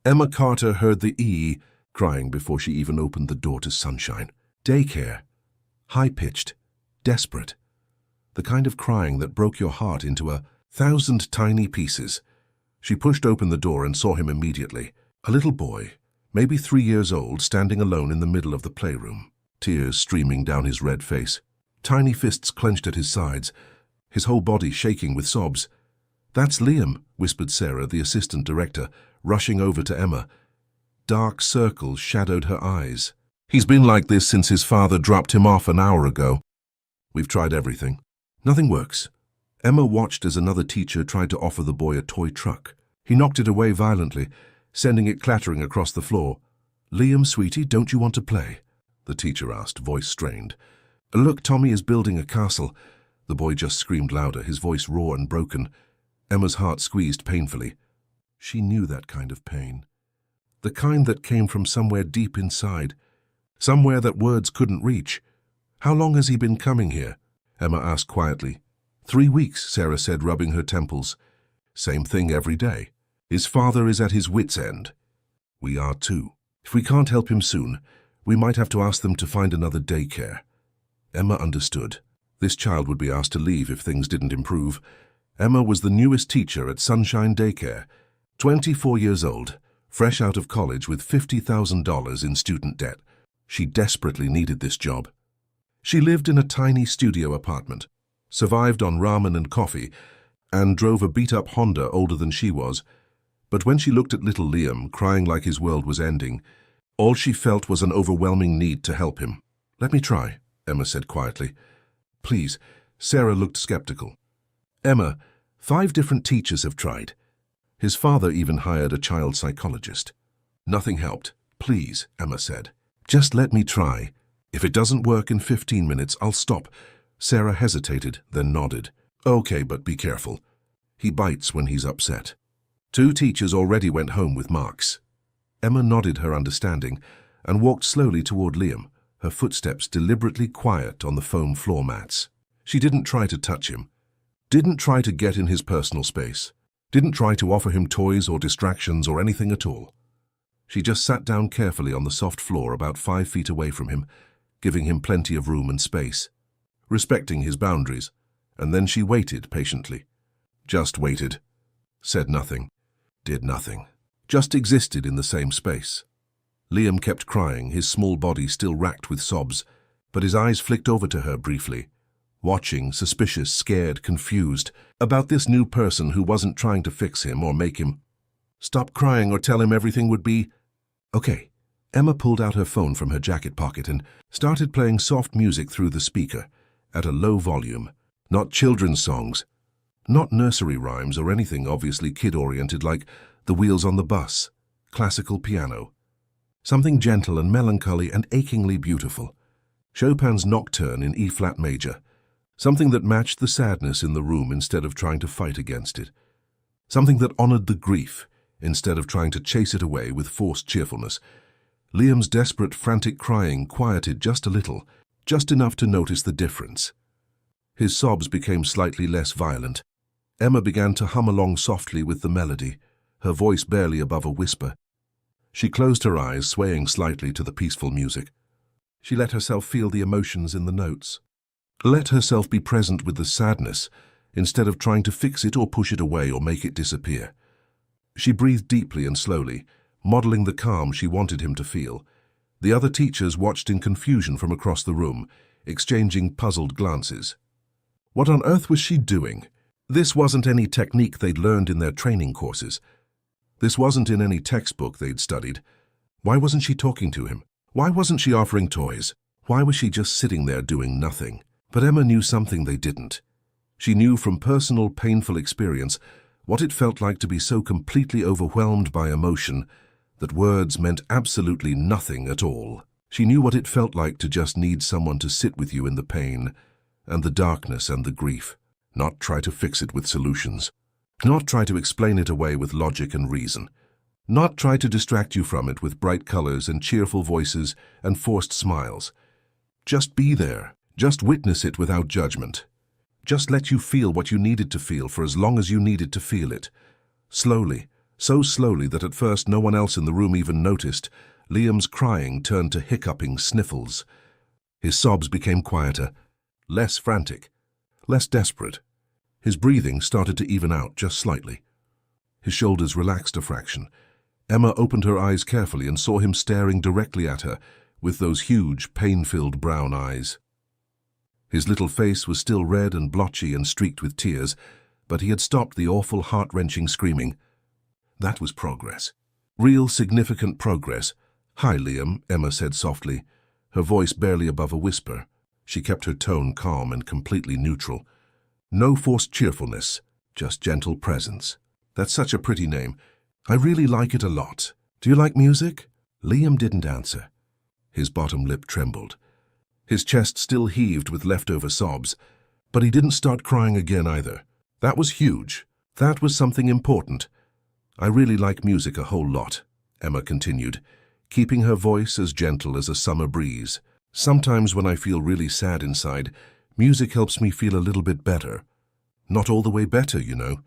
Emma Carter heard the E crying before she even opened the door to sunshine. Daycare. High-pitched, desperate. The kind of crying that broke your heart into 1,000 tiny pieces. She pushed open the door and saw him immediately. A little boy, maybe 3 years old, standing alone in the middle of the playroom, tears streaming down his red face, tiny fists clenched at his sides, his whole body shaking with sobs. "That's Liam," whispered Sarah, the assistant director, rushing over to Emma. Dark circles shadowed her eyes. "He's been like this since his father dropped him off an hour ago. We've tried everything. Nothing works." Emma watched as another teacher tried to offer the boy a toy truck. He knocked it away violently, sending it clattering across the floor. "Liam, sweetie, don't you want to play?" the teacher asked, voice strained. "Look, Tommy is building a castle." The boy just screamed louder, his voice raw and broken. Emma's heart squeezed painfully. She knew that kind of pain. The kind that came from somewhere deep inside. Somewhere that words couldn't reach. "How long has he been coming here?" Emma asked quietly. 3 weeks, Sarah said, rubbing her temples. "Same thing every day. His father is at his wit's end. We are too. If we can't help him soon, we might have to ask them to find another daycare." Emma understood. This child would be asked to leave if things didn't improve. Emma was the newest teacher at Sunshine Daycare, 24 years old, fresh out of college with $50,000 in student debt. She desperately needed this job. She lived in a tiny studio apartment, survived on ramen and coffee, and drove a beat-up Honda older than she was. But when she looked at little Liam, crying like his world was ending, all she felt was an overwhelming need to help him. "Let me try," Emma said quietly. "Please." Sarah looked skeptical. "Emma, 5 different teachers have tried. His father even hired a child psychologist. Nothing helped. Please," Emma said. "Just let me try. If it doesn't work in 15 minutes, I'll stop." Sarah hesitated, then nodded. "Okay, but be careful. He bites when he's upset." 2 teachers already went home with marks. Emma nodded her understanding and walked slowly toward Liam, her footsteps deliberately quiet on the foam floor mats. She didn't try to touch him, didn't try to get in his personal space, didn't try to offer him toys or distractions or anything at all. She just sat down carefully on the soft floor about 5 feet away from him, giving him plenty of room and space, respecting his boundaries, and then she waited patiently. Just waited. Said nothing. Did nothing. Just existed in the same space. Liam kept crying, his small body still racked with sobs, but his eyes flicked over to her briefly, watching, suspicious, scared, confused, about this new person who wasn't trying to fix him or make him stop crying or tell him everything would be okay. Emma pulled out her phone from her jacket pocket and started playing soft music through the speaker, at a low volume. Not children's songs, not nursery rhymes or anything obviously kid-oriented like The Wheels on the Bus, classical piano. Something gentle and melancholy and achingly beautiful. Chopin's Nocturne in E-flat major. Something that matched the sadness in the room instead of trying to fight against it. Something that honored the grief instead of trying to chase it away with forced cheerfulness. Liam's desperate, frantic crying quieted just a little, just enough to notice the difference. His sobs became slightly less violent. Emma began to hum along softly with the melody, her voice barely above a whisper. She closed her eyes, swaying slightly to the peaceful music. She let herself feel the emotions in the notes. Let herself be present with the sadness, instead of trying to fix it or push it away or make it disappear. She breathed deeply and slowly, modeling the calm she wanted him to feel. The other teachers watched in confusion from across the room, exchanging puzzled glances. What on earth was she doing? This wasn't any technique they'd learned in their training courses. This wasn't in any textbook they'd studied. Why wasn't she talking to him? Why wasn't she offering toys? Why was she just sitting there doing nothing? But Emma knew something they didn't. She knew from personal, painful experience what it felt like to be so completely overwhelmed by emotion that words meant absolutely nothing at all. She knew what it felt like to just need someone to sit with you in the pain and the darkness and the grief, not try to fix it with solutions, not try to explain it away with logic and reason, not try to distract you from it with bright colors and cheerful voices and forced smiles. Just be there, just witness it without judgment. Just let you feel what you needed to feel for as long as you needed to feel it. Slowly, So slowly that at first no one else in the room even noticed, Liam's crying turned to hiccuping sniffles. His sobs became quieter, less frantic, less desperate. His breathing started to even out just slightly. His shoulders relaxed a fraction. Emma opened her eyes carefully and saw him staring directly at her with those huge, pain-filled brown eyes. His little face was still red and blotchy and streaked with tears, but he had stopped the awful, heart-wrenching screaming. That was progress. Real, significant progress. "Hi, Liam," Emma said softly, her voice barely above a whisper. She kept her tone calm and completely neutral. No forced cheerfulness, just gentle presence. "That's such a pretty name. I really like it a lot. Do you like music?" Liam didn't answer. His bottom lip trembled. His chest still heaved with leftover sobs, but he didn't start crying again either. That was huge. That was something important. "I really like music a whole lot," Emma continued, keeping her voice as gentle as a summer breeze. "Sometimes when I feel really sad inside, music helps me feel a little bit better. Not all the way better, you know.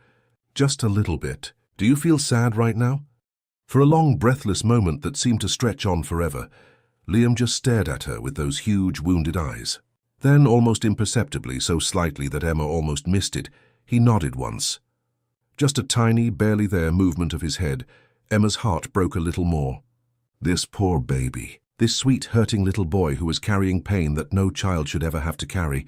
Just a little bit. Do you feel sad right now?" For a long, breathless moment that seemed to stretch on forever, Liam just stared at her with those huge, wounded eyes. Then, almost imperceptibly, so slightly that Emma almost missed it, he nodded once. Just a tiny, barely there movement of his head, Emma's heart broke a little more. This poor baby. This sweet, hurting little boy who was carrying pain that no child should ever have to carry.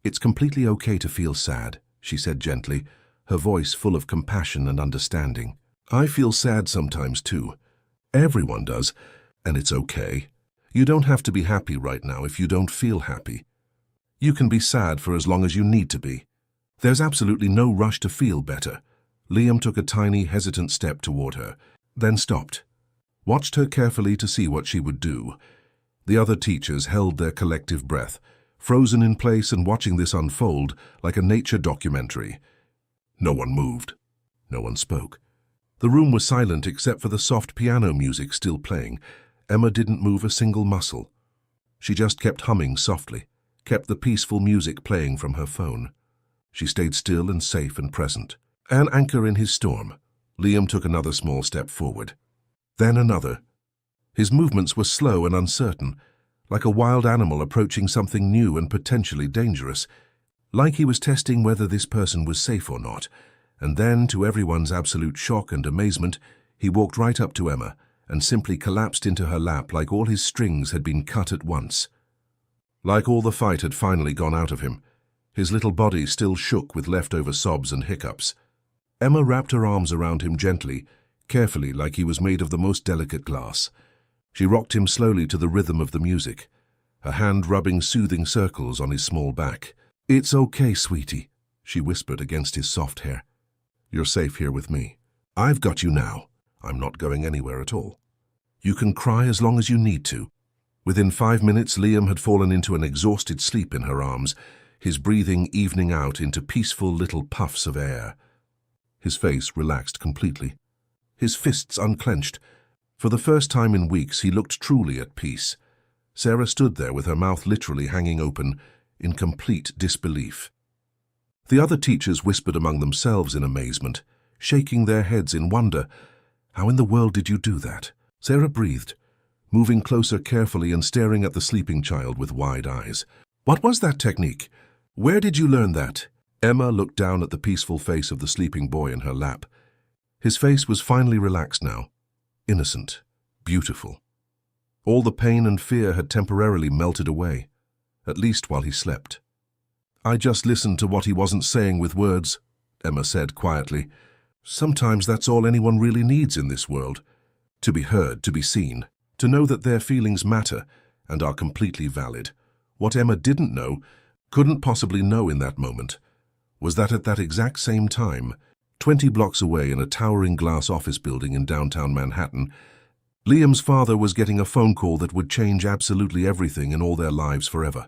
"It's completely okay to feel sad," she said gently, her voice full of compassion and understanding. "I feel sad sometimes too. Everyone does, and it's okay. You don't have to be happy right now if you don't feel happy. You can be sad for as long as you need to be. There's absolutely no rush to feel better." Liam took a tiny, hesitant step toward her, then stopped. Watched her carefully to see what she would do. The other teachers held their collective breath, frozen in place and watching this unfold like a nature documentary. No one moved. No one spoke. The room was silent except for the soft piano music still playing. Emma didn't move a single muscle. She just kept humming softly, kept the peaceful music playing from her phone. She stayed still and safe and present. An anchor in his storm. Liam took another small step forward. Then another. His movements were slow and uncertain, like a wild animal approaching something new and potentially dangerous, like he was testing whether this person was safe or not. And then, to everyone's absolute shock and amazement, he walked right up to Emma and simply collapsed into her lap like all his strings had been cut at once. Like all the fight had finally gone out of him. His little body still shook with leftover sobs and hiccups. Emma wrapped her arms around him gently, carefully, like he was made of the most delicate glass. She rocked him slowly to the rhythm of the music, her hand rubbing soothing circles on his small back. "It's okay, sweetie," she whispered against his soft hair. "You're safe here with me. I've got you now. I'm not going anywhere at all. You can cry as long as you need to." Within 5 minutes, Liam had fallen into an exhausted sleep in her arms, his breathing evening out into peaceful little puffs of air. His face relaxed completely, his fists unclenched. For the first time in weeks, he looked truly at peace. Sarah stood there with her mouth literally hanging open, in complete disbelief. The other teachers whispered among themselves in amazement, shaking their heads in wonder. "How in the world did you do that?" Sarah breathed, moving closer carefully and staring at the sleeping child with wide eyes. "What was that technique? Where did you learn that?" Emma looked down at the peaceful face of the sleeping boy in her lap. His face was finally relaxed now, innocent, beautiful. All the pain and fear had temporarily melted away, at least while he slept. "I just listened to what he wasn't saying with words," Emma said quietly. "Sometimes that's all anyone really needs in this world. To be heard, to be seen, to know that their feelings matter and are completely valid." What Emma didn't know, couldn't possibly know in that moment, was that at that exact same time, 20 blocks away in a towering glass office building in downtown Manhattan, Liam's father was getting a phone call that would change absolutely everything in all their lives forever.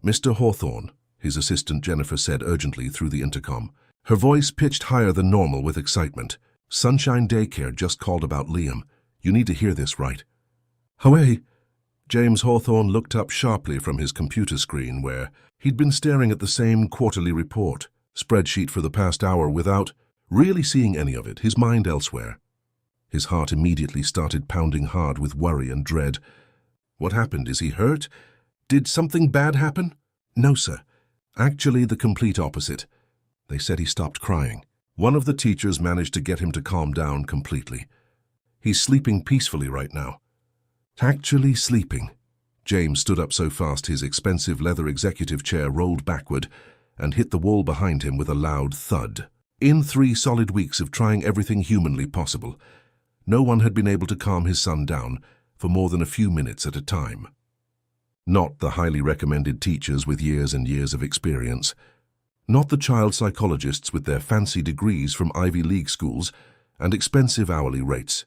"Mr. Hawthorne," his assistant Jennifer said urgently through the intercom, her voice pitched higher than normal with excitement. "Sunshine Daycare just called about Liam. You need to hear this, right?" "Away." James Hawthorne looked up sharply from his computer screen where he'd been staring at the same quarterly report, spreadsheet for the past hour without Really seeing any of it, his mind elsewhere. His heart immediately started pounding hard with worry and dread. What happened? Is he hurt? Did something bad happen? No, sir. Actually, the complete opposite. They said he stopped crying. One of the teachers managed to get him to calm down completely. He's sleeping peacefully right now. Actually sleeping. James stood up so fast his expensive leather executive chair rolled backward and hit the wall behind him with a loud thud. In 3 solid weeks of trying everything humanly possible, no one had been able to calm his son down for more than a few minutes at a time. Not the highly recommended teachers with years and years of experience. Not the child psychologists with their fancy degrees from Ivy League schools and expensive hourly rates.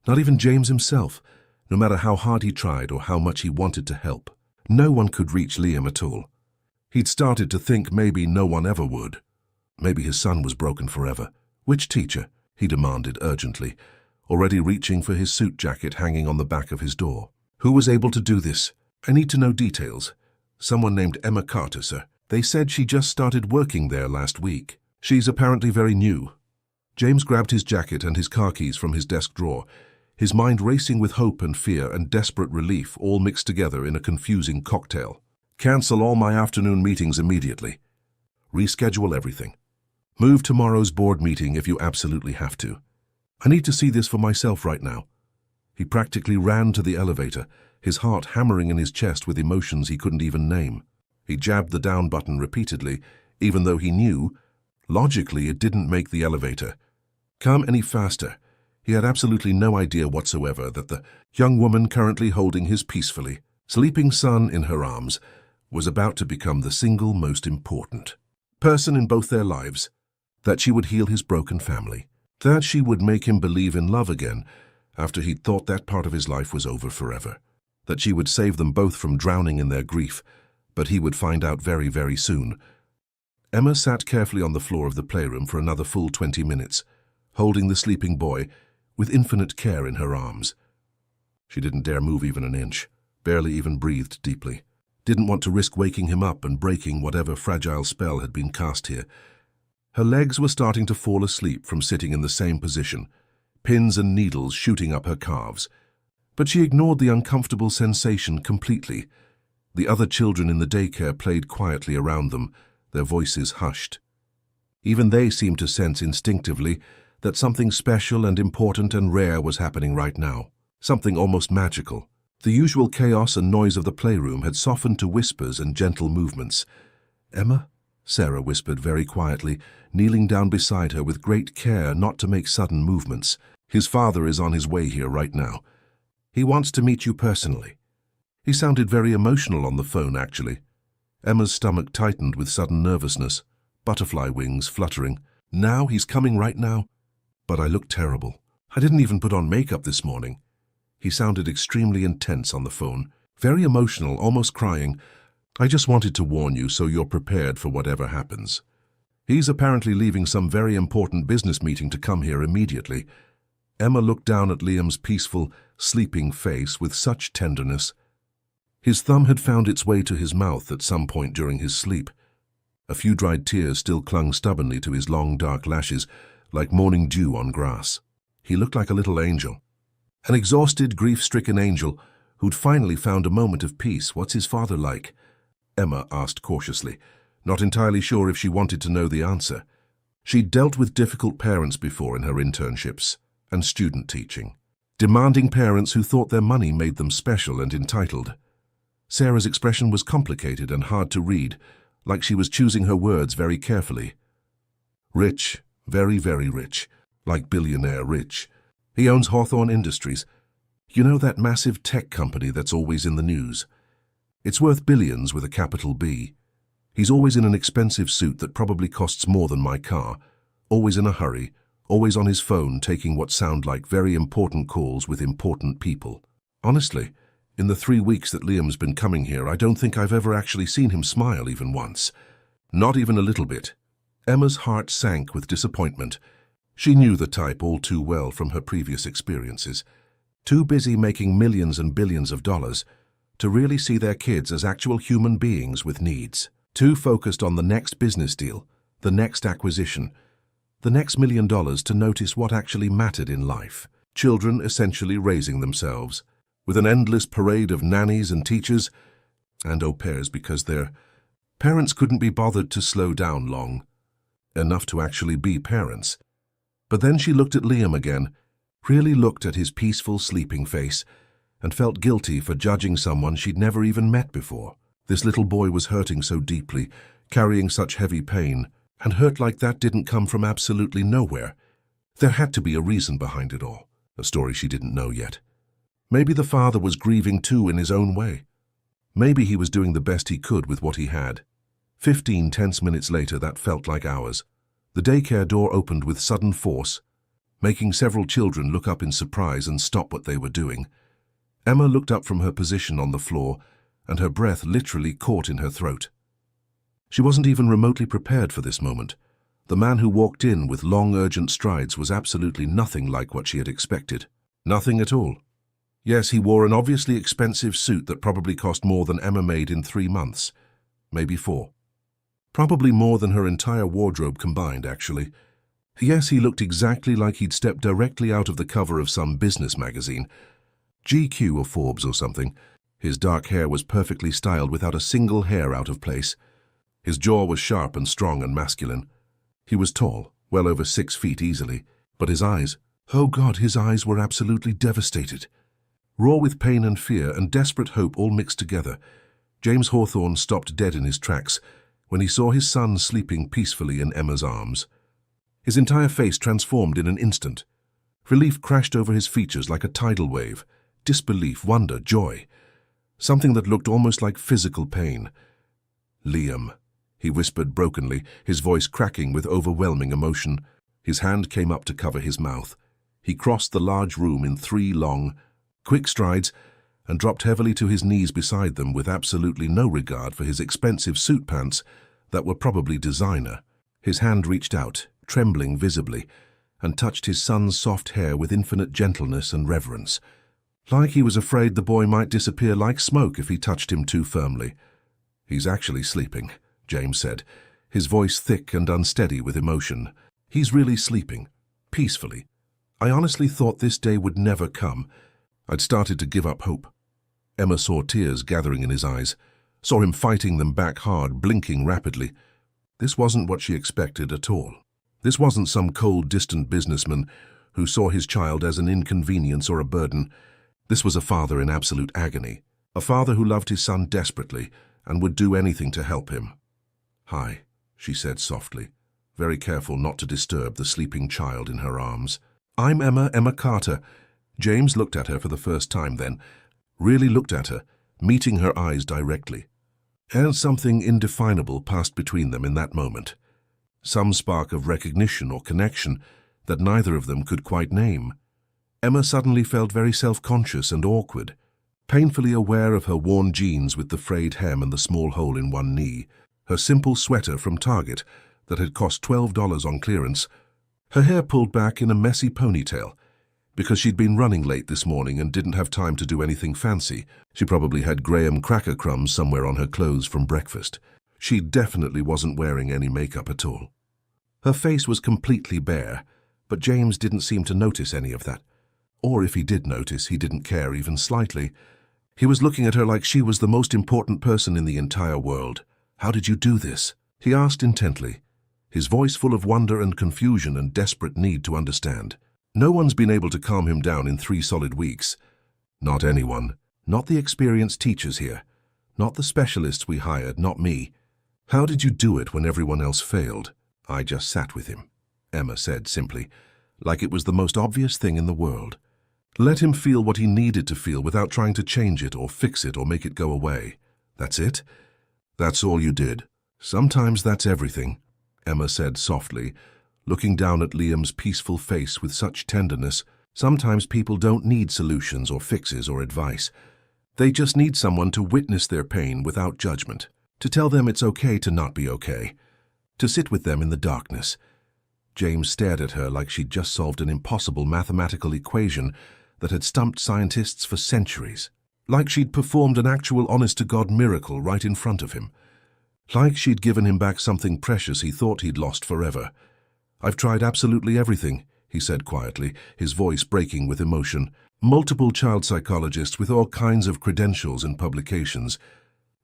Not even James himself, no matter how hard he tried or how much he wanted to help. No one could reach Liam at all. He'd started to think maybe no one ever would. Maybe his son was broken forever. Which teacher? He demanded urgently, already reaching for his suit jacket hanging on the back of his door. Who was able to do this? I need to know details. Someone named Emma Carter, sir. They said she just started working there last week. She's apparently very new. James grabbed his jacket and his car keys from his desk drawer, his mind racing with hope and fear and desperate relief all mixed together in a confusing cocktail. Cancel all my afternoon meetings immediately. Reschedule everything. Move tomorrow's board meeting if you absolutely have to. I need to see this for myself right now. He practically ran to the elevator, his heart hammering in his chest with emotions he couldn't even name. He jabbed the down button repeatedly, even though he knew, logically, it didn't make the elevator come any faster. He had absolutely no idea whatsoever that the young woman currently holding his peacefully sleeping son in her arms was about to become the single most important person in both their lives, that she would heal his broken family, that she would make him believe in love again after he'd thought that part of his life was over forever, that she would save them both from drowning in their grief, but he would find out very, very soon. Emma sat carefully on the floor of the playroom for another full 20 minutes, holding the sleeping boy with infinite care in her arms. She didn't dare move even an inch, barely even breathed deeply, didn't want to risk waking him up and breaking whatever fragile spell had been cast here. Her legs were starting to fall asleep from sitting in the same position, pins and needles shooting up her calves. But she ignored the uncomfortable sensation completely. The other children in the daycare played quietly around them, their voices hushed. Even they seemed to sense instinctively that something special and important and rare was happening right now, something almost magical. The usual chaos and noise of the playroom had softened to whispers and gentle movements. "Emma?" Sarah whispered very quietly, kneeling down beside her with great care not to make sudden movements. "His father is on his way here right now. He wants to meet you personally." He sounded very emotional on the phone, actually. Emma's stomach tightened with sudden nervousness, butterfly wings fluttering. "Now? He's coming right now?" But I looked terrible. I didn't even put on makeup this morning. He sounded extremely intense on the phone, very emotional, almost crying. "I just wanted to warn you so you're prepared for whatever happens. He's apparently leaving some very important business meeting to come here immediately." Emma looked down at Liam's peaceful, sleeping face with such tenderness. His thumb had found its way to his mouth at some point during his sleep. A few dried tears still clung stubbornly to his long, dark lashes, like morning dew on grass. He looked like a little angel. An exhausted, grief-stricken angel who'd finally found a moment of peace. "What's his father like?" Emma asked cautiously, not entirely sure if she wanted to know the answer. She'd dealt with difficult parents before in her internships and student teaching. Demanding parents who thought their money made them special and entitled. Sarah's expression was complicated and hard to read, like she was choosing her words very carefully. "Rich, very, very rich, like billionaire rich. He owns Hawthorne Industries. You know, that massive tech company that's always in the news? It's worth billions with a capital B. He's always in an expensive suit that probably costs more than my car, always in a hurry, always on his phone taking what sound like very important calls with important people. Honestly, in the 3 weeks that Liam's been coming here, I don't think I've ever actually seen him smile even once. Not even a little bit." Emma's heart sank with disappointment. She knew the type all too well from her previous experiences. Too busy making millions and billions of dollars to really see their kids as actual human beings with needs. Too focused on the next business deal, the next acquisition. the next $1 million to notice what actually mattered in life. Children essentially raising themselves, with an endless parade of nannies and teachers and au pairs because their parents couldn't be bothered to slow down long enough to actually be parents. But then she looked at Liam again, really looked at his peaceful, sleeping face, and felt guilty for judging someone she'd never even met before. This little boy was hurting so deeply, carrying such heavy pain, and hurt like that didn't come from absolutely nowhere. There had to be a reason behind it all, a story she didn't know yet. Maybe the father was grieving too in his own way. Maybe he was doing the best he could with what he had. 15 tense minutes later, that felt like hours. The daycare door opened with sudden force, making several children look up in surprise and stop what they were doing. Emma looked up from her position on the floor, and her breath literally caught in her throat. She wasn't even remotely prepared for this moment. The man who walked in with long, urgent strides was absolutely nothing like what she had expected. Nothing at all. Yes, he wore an obviously expensive suit that probably cost more than Emma made in 3 months. Maybe 4. Probably more than her entire wardrobe combined, actually. Yes, he looked exactly like he'd stepped directly out of the cover of some business magazine. GQ or Forbes or something. His dark hair was perfectly styled without a single hair out of place. His jaw was sharp and strong and masculine. He was tall, well over 6 feet easily, but his eyes, oh God, his eyes were absolutely devastated. Raw with pain and fear and desperate hope all mixed together, James Hawthorne stopped dead in his tracks when he saw his son sleeping peacefully in Emma's arms. His entire face transformed in an instant. Relief crashed over his features like a tidal wave. Disbelief, wonder, joy. Something that looked almost like physical pain. "Liam," he whispered brokenly, his voice cracking with overwhelming emotion. His hand came up to cover his mouth. He crossed the large room in 3 long, quick strides and dropped heavily to his knees beside them with absolutely no regard for his expensive suit pants that were probably designer. His hand reached out, trembling visibly, and touched his son's soft hair with infinite gentleness and reverence, like he was afraid the boy might disappear like smoke if he touched him too firmly. "He's actually sleeping," James said, his voice thick and unsteady with emotion. "He's really sleeping, peacefully. I honestly thought this day would never come. I'd started to give up hope." Emma saw tears gathering in his eyes, saw him fighting them back hard, blinking rapidly. This wasn't what she expected at all. This wasn't some cold, distant businessman who saw his child as an inconvenience or a burden. This was a father in absolute agony, a father who loved his son desperately and would do anything to help him. "Hi," she said softly, very careful not to disturb the sleeping child in her arms. "I'm Emma Carter." James looked at her for the first time then, really looked at her, meeting her eyes directly. And something indefinable passed between them in that moment. Some spark of recognition or connection that neither of them could quite name. Emma suddenly felt very self-conscious and awkward, painfully aware of her worn jeans with the frayed hem and the small hole in one knee, her simple sweater from Target that had cost $12 on clearance, her hair pulled back in a messy ponytail. Because she'd been running late this morning and didn't have time to do anything fancy. She probably had graham cracker crumbs somewhere on her clothes from breakfast. She definitely wasn't wearing any makeup at all. Her face was completely bare, but James didn't seem to notice any of that. Or if he did notice, he didn't care even slightly. He was looking at her like she was the most important person in the entire world. "How did you do this?" he asked intently, his voice full of wonder and confusion and desperate need to understand. No one's been able to calm him down in 3 solid weeks. Not anyone. Not the experienced teachers here. Not the specialists we hired, not me. "How did you do it when everyone else failed?" "I just sat with him," Emma said simply, like it was the most obvious thing in the world. Let him feel what he needed to feel without trying to change it or fix it or make it go away. That's it? That's all you did? Sometimes that's everything, Emma said softly, looking down at Liam's peaceful face with such tenderness. Sometimes people don't need solutions or fixes or advice. They just need someone to witness their pain without judgment, to tell them it's okay to not be okay, to sit with them in the darkness. James stared at her like she'd just solved an impossible mathematical equation that had stumped scientists for centuries, like she'd performed an actual honest-to-God miracle right in front of him, like she'd given him back something precious he thought he'd lost forever. I've tried absolutely everything, he said quietly, his voice breaking with emotion. Multiple child psychologists with all kinds of credentials and publications.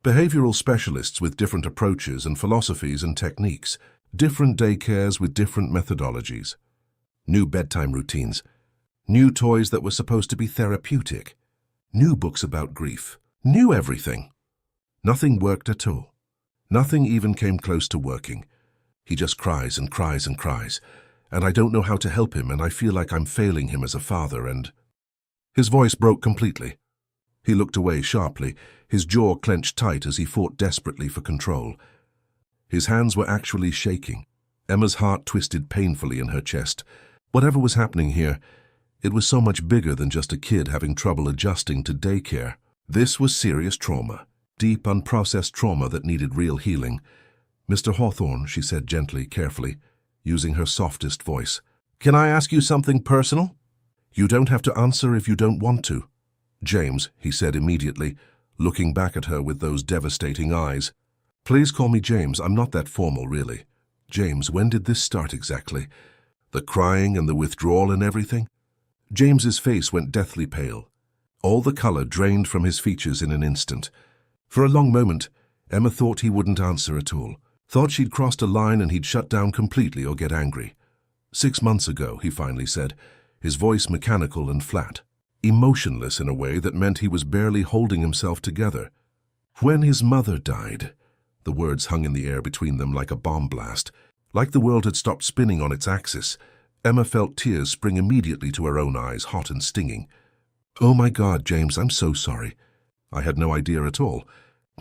Behavioral specialists with different approaches and philosophies and techniques. Different daycares with different methodologies. New bedtime routines. New toys that were supposed to be therapeutic. New books about grief. New everything. Nothing worked at all. Nothing even came close to working. He just cries and cries and cries, and I don't know how to help him, and I feel like I'm failing him as a father, and... His voice broke completely. He looked away sharply, his jaw clenched tight as he fought desperately for control. His hands were actually shaking. Emma's heart twisted painfully in her chest. Whatever was happening here, it was so much bigger than just a kid having trouble adjusting to daycare. This was serious trauma, deep unprocessed trauma that needed real healing. Mr. Hawthorne, she said gently, carefully, using her softest voice. Can I ask you something personal? You don't have to answer if you don't want to. James, he said immediately, looking back at her with those devastating eyes. Please call me James, I'm not that formal, really. James, when did this start exactly? The crying and the withdrawal and everything? James's face went deathly pale. All the color drained from his features in an instant. For a long moment, Emma thought he wouldn't answer at all. Thought she'd crossed a line and he'd shut down completely or get angry. 6 months ago, he finally said, his voice mechanical and flat, emotionless in a way that meant he was barely holding himself together. When his mother died, the words hung in the air between them like a bomb blast. Like the world had stopped spinning on its axis, Emma felt tears spring immediately to her own eyes, hot and stinging. Oh my God, James, I'm so sorry. I had no idea at all.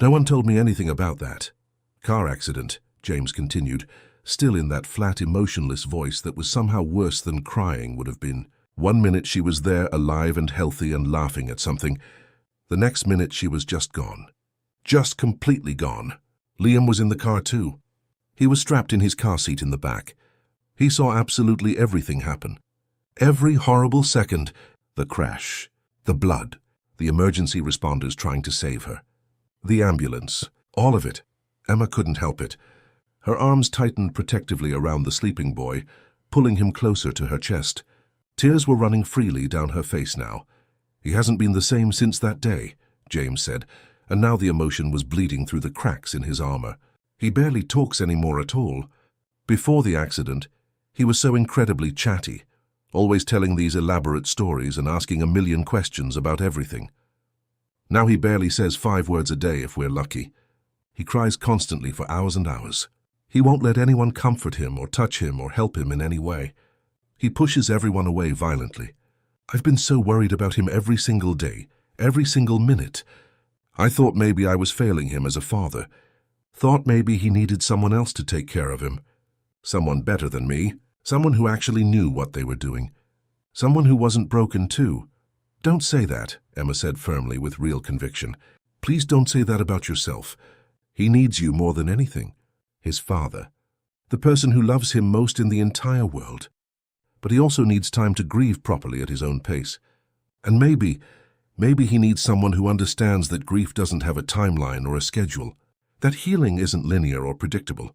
No one told me anything about that. Car accident, James continued, still in that flat, emotionless voice that was somehow worse than crying would have been. 1 minute she was there, alive and healthy and laughing at something. The next minute she was just gone. Just completely gone. Liam was in the car too. He was strapped in his car seat in the back. He saw absolutely everything happen. Every horrible second. The crash. The blood. The emergency responders trying to save her. The ambulance. All of it. Emma couldn't help it. Her arms tightened protectively around the sleeping boy, pulling him closer to her chest. Tears were running freely down her face now. He hasn't been the same since that day, James said, and now the emotion was bleeding through the cracks in his armor. He barely talks anymore at all. Before the accident, he was so incredibly chatty, always telling these elaborate stories and asking a million questions about everything. Now he barely says 5 words a day if we're lucky. He cries constantly for hours and hours. He won't let anyone comfort him or touch him or help him in any way. He pushes everyone away violently. I've been so worried about him every single day, every single minute. I thought maybe I was failing him as a father. Thought maybe he needed someone else to take care of him. Someone better than me. Someone who actually knew what they were doing. Someone who wasn't broken too. Don't say that, Emma said firmly with real conviction. Please don't say that about yourself. He needs you more than anything. His father. The person who loves him most in the entire world. But he also needs time to grieve properly at his own pace. And maybe he needs someone who understands that grief doesn't have a timeline or a schedule. That healing isn't linear or predictable.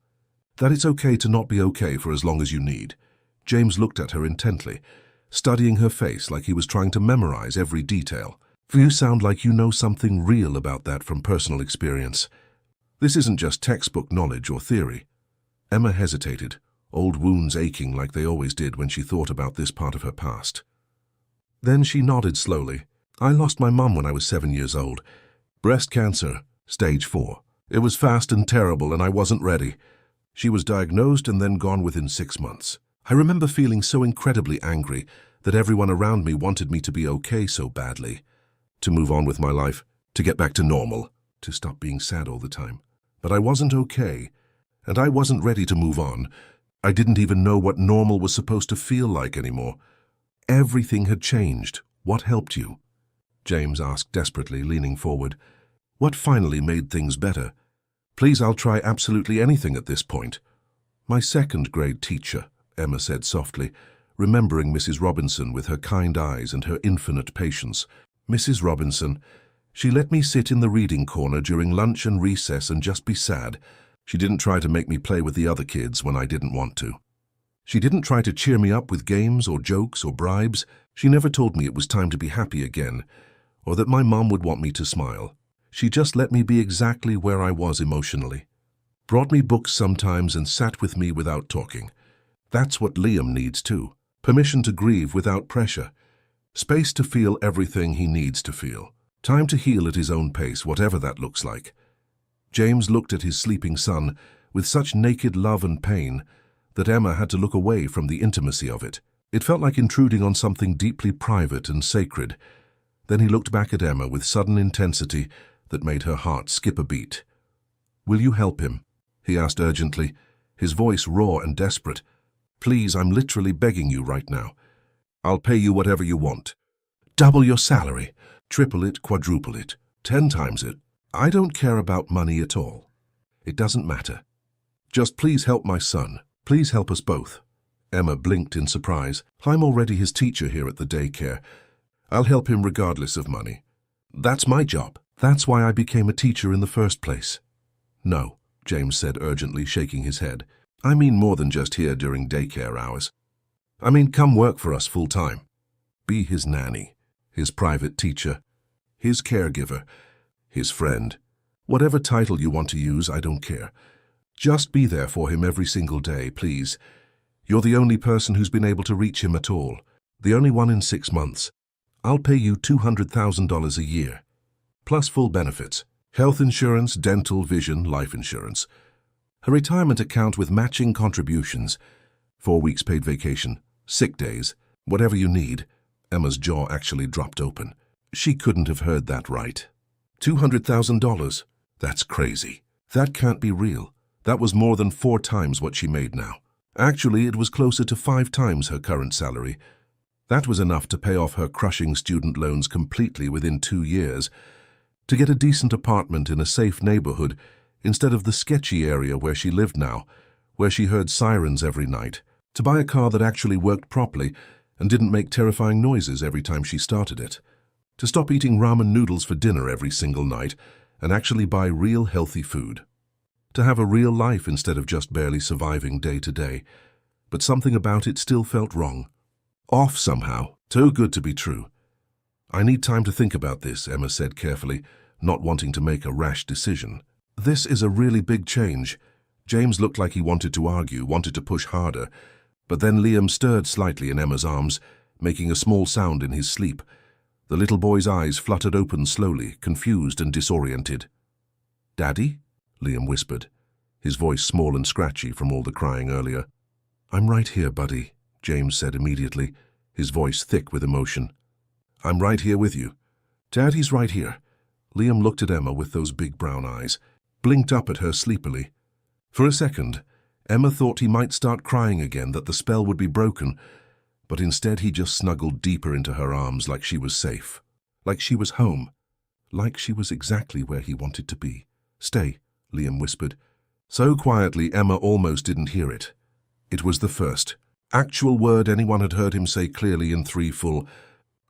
That it's okay to not be okay for as long as you need. James looked at her intently, studying her face like he was trying to memorize every detail. You sound like you know something real about that from personal experience. This isn't just textbook knowledge or theory. Emma hesitated, old wounds aching like they always did when she thought about this part of her past. Then she nodded slowly. I lost my mum when I was 7 years old. Breast cancer, stage 4. It was fast and terrible, and I wasn't ready. She was diagnosed and then gone within 6 months. I remember feeling so incredibly angry that everyone around me wanted me to be okay so badly. To move on with my life, to get back to normal, to stop being sad all the time. But I wasn't okay, and I wasn't ready to move on. I didn't even know what normal was supposed to feel like anymore. Everything had changed. What helped you? James asked desperately, leaning forward. What finally made things better? Please, I'll try absolutely anything at this point. My 2nd grade teacher, Emma said softly, remembering Mrs. Robinson with her kind eyes and her infinite patience. Mrs. Robinson. She let me sit in the reading corner during lunch and recess and just be sad. She didn't try to make me play with the other kids when I didn't want to. She didn't try to cheer me up with games or jokes or bribes. She never told me it was time to be happy again, or that my mom would want me to smile. She just let me be exactly where I was emotionally. Brought me books sometimes and sat with me without talking. That's what Liam needs too. Permission to grieve without pressure. Space to feel everything he needs to feel. Time to heal at his own pace, whatever that looks like. James looked at his sleeping son with such naked love and pain that Emma had to look away from the intimacy of it. It felt like intruding on something deeply private and sacred. Then he looked back at Emma with sudden intensity that made her heart skip a beat. "Will you help him?" he asked urgently, his voice raw and desperate. "Please, I'm literally begging you right now. I'll pay you whatever you want. Double your salary, triple it, quadruple it, 10 times it. I don't care about money at all. It doesn't matter. Just please help my son. Please help us both." Emma blinked in surprise. "I'm already his teacher here at the daycare. I'll help him regardless of money. That's my job. That's why I became a teacher in the first place." "No," James said urgently, shaking his head. "I mean more than just here during daycare hours. I mean come work for us full-time. Be his nanny, his private teacher, his caregiver, his friend. Whatever title you want to use, I don't care. Just be there for him every single day, please. You're the only person who's been able to reach him at all. The only one in 6 months. I'll pay you $200,000 a year, plus full benefits, health insurance, dental, vision, life insurance, a retirement account with matching contributions, 4 weeks paid vacation, sick days, whatever you need." Emma's jaw actually dropped open. She couldn't have heard that right. $200,000? That's crazy. That can't be real. That was more than 4 times what she made now. Actually, it was closer to 5 times her current salary. That was enough to pay off her crushing student loans completely within 2 years, to get a decent apartment in a safe neighborhood instead of the sketchy area where she lived now, where she heard sirens every night, to buy a car that actually worked properly and didn't make terrifying noises every time she started it, to stop eating ramen noodles for dinner every single night and actually buy real healthy food, to have a real life instead of just barely surviving day to day. But something about it still felt wrong. Off somehow, too good to be true. "I need time to think about this," Emma said carefully, not wanting to make a rash decision. "This is a really big change." James looked like he wanted to argue, wanted to push harder, but then Liam stirred slightly in Emma's arms, making a small sound in his sleep. The little boy's eyes fluttered open slowly, confused and disoriented. "Daddy?" Liam whispered, his voice small and scratchy from all the crying earlier. "I'm right here, buddy," James said immediately, his voice thick with emotion. "I'm right here with you. Daddy's right here." Liam looked at Emma with those big brown eyes, blinked up at her sleepily. For a second, Emma thought he might start crying again, that the spell would be broken, but instead he just snuggled deeper into her arms like she was safe, like she was home, like she was exactly where he wanted to be. "Stay," Liam whispered, so quietly Emma almost didn't hear it. It was the first actual word anyone had heard him say clearly in 3 full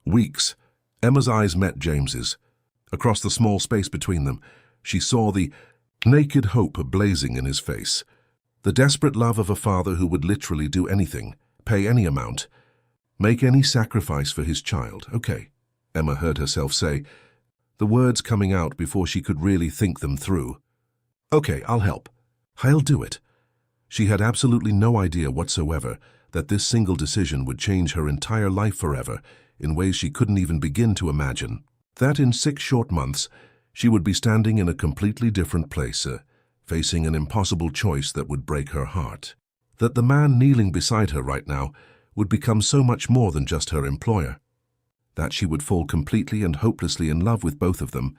weeks. Emma's eyes met James's. Across the small space between them, she saw the naked hope blazing in his face, the desperate love of a father who would literally do anything, pay any amount, make any sacrifice for his child. "Okay," Emma heard herself say, the words coming out before she could really think them through. "Okay, I'll help. I'll do it." She had absolutely no idea whatsoever that this single decision would change her entire life forever in ways she couldn't even begin to imagine. That in 6 short months, she would be standing in a completely different place, facing an impossible choice that would break her heart. That the man kneeling beside her right now would become so much more than just her employer. That she would fall completely and hopelessly in love with both of them.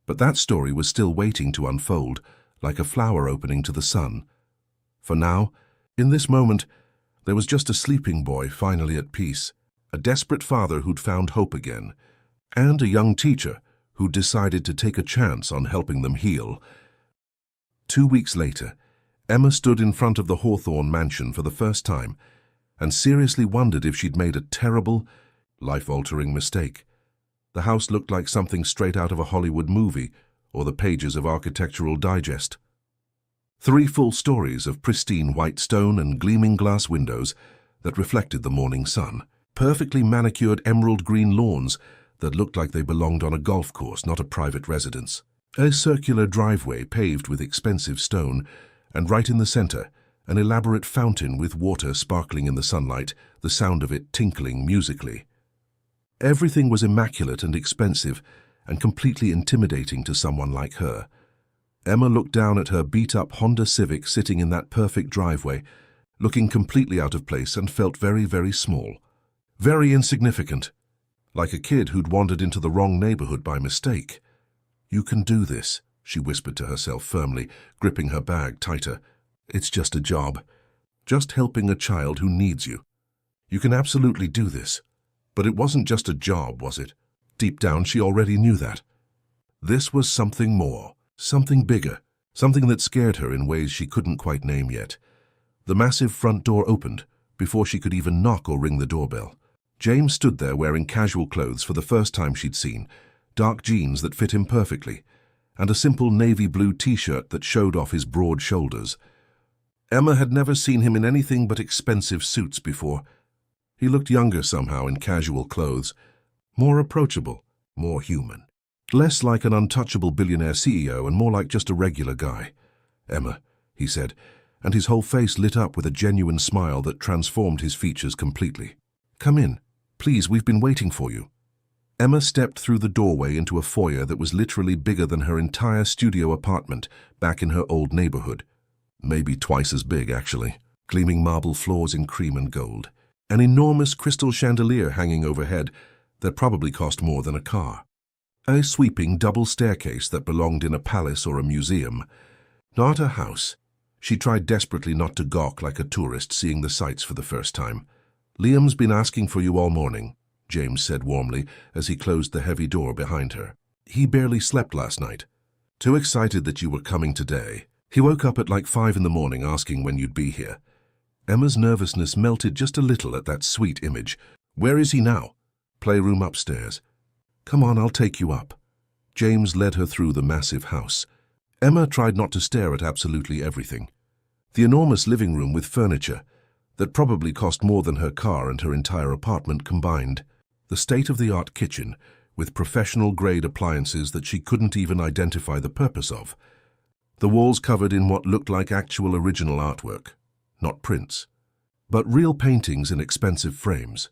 But that story was still waiting to unfold, like a flower opening to the sun. For now, in this moment, there was just a sleeping boy finally at peace, a desperate father who'd found hope again, and a young teacher who decided to take a chance on helping them heal. 2 weeks later, Emma stood in front of the Hawthorne mansion for the first time and seriously wondered if she'd made a terrible, life-altering mistake. The house looked like something straight out of a Hollywood movie or the pages of Architectural Digest. 3 full stories of pristine white stone and gleaming glass windows that reflected the morning sun. Perfectly manicured emerald green lawns that looked like they belonged on a golf course, not a private residence. A circular driveway paved with expensive stone, and right in the center, an elaborate fountain with water sparkling in the sunlight, the sound of it tinkling musically. Everything was immaculate and expensive, and completely intimidating to someone like her. Emma looked down at her beat-up Honda Civic sitting in that perfect driveway, looking completely out of place, and felt very, very small. Very insignificant. Like a kid who'd wandered into the wrong neighborhood by mistake. "You can do this," she whispered to herself firmly, gripping her bag tighter. "It's just a job. Just helping a child who needs you. You can absolutely do this." But it wasn't just a job, was it? Deep down, she already knew that. This was something more, something bigger, something that scared her in ways she couldn't quite name yet. The massive front door opened before she could even knock or ring the doorbell. James stood there wearing casual clothes for the first time she'd seen, dark jeans that fit him perfectly, and a simple navy blue t-shirt that showed off his broad shoulders. Emma had never seen him in anything but expensive suits before. He looked younger somehow in casual clothes, more approachable, more human. Less like an untouchable billionaire CEO and more like just a regular guy. "Emma," he said, and his whole face lit up with a genuine smile that transformed his features completely. "Come in. Please, we've been waiting for you." Emma stepped through the doorway into a foyer that was literally bigger than her entire studio apartment back in her old neighborhood. Maybe twice as big, actually. Gleaming marble floors in cream and gold. An enormous crystal chandelier hanging overhead that probably cost more than a car. A sweeping double staircase that belonged in a palace or a museum. Not a house. She tried desperately not to gawk like a tourist seeing the sights for the first time. "Liam's been asking for you all morning," James said warmly as he closed the heavy door behind her. "He barely slept last night. Too excited that you were coming today. He woke up at like 5 in the morning asking when you'd be here." Emma's nervousness melted just a little at that sweet image. "Where is he now?" "Playroom upstairs." "Come on, I'll take you up." James led her through the massive house. Emma tried not to stare at absolutely everything. The enormous living room with furniture that probably cost more than her car and her entire apartment combined. The state-of-the-art kitchen with professional-grade appliances that she couldn't even identify the purpose of. The walls covered in what looked like actual original artwork. Not prints, but real paintings in expensive frames.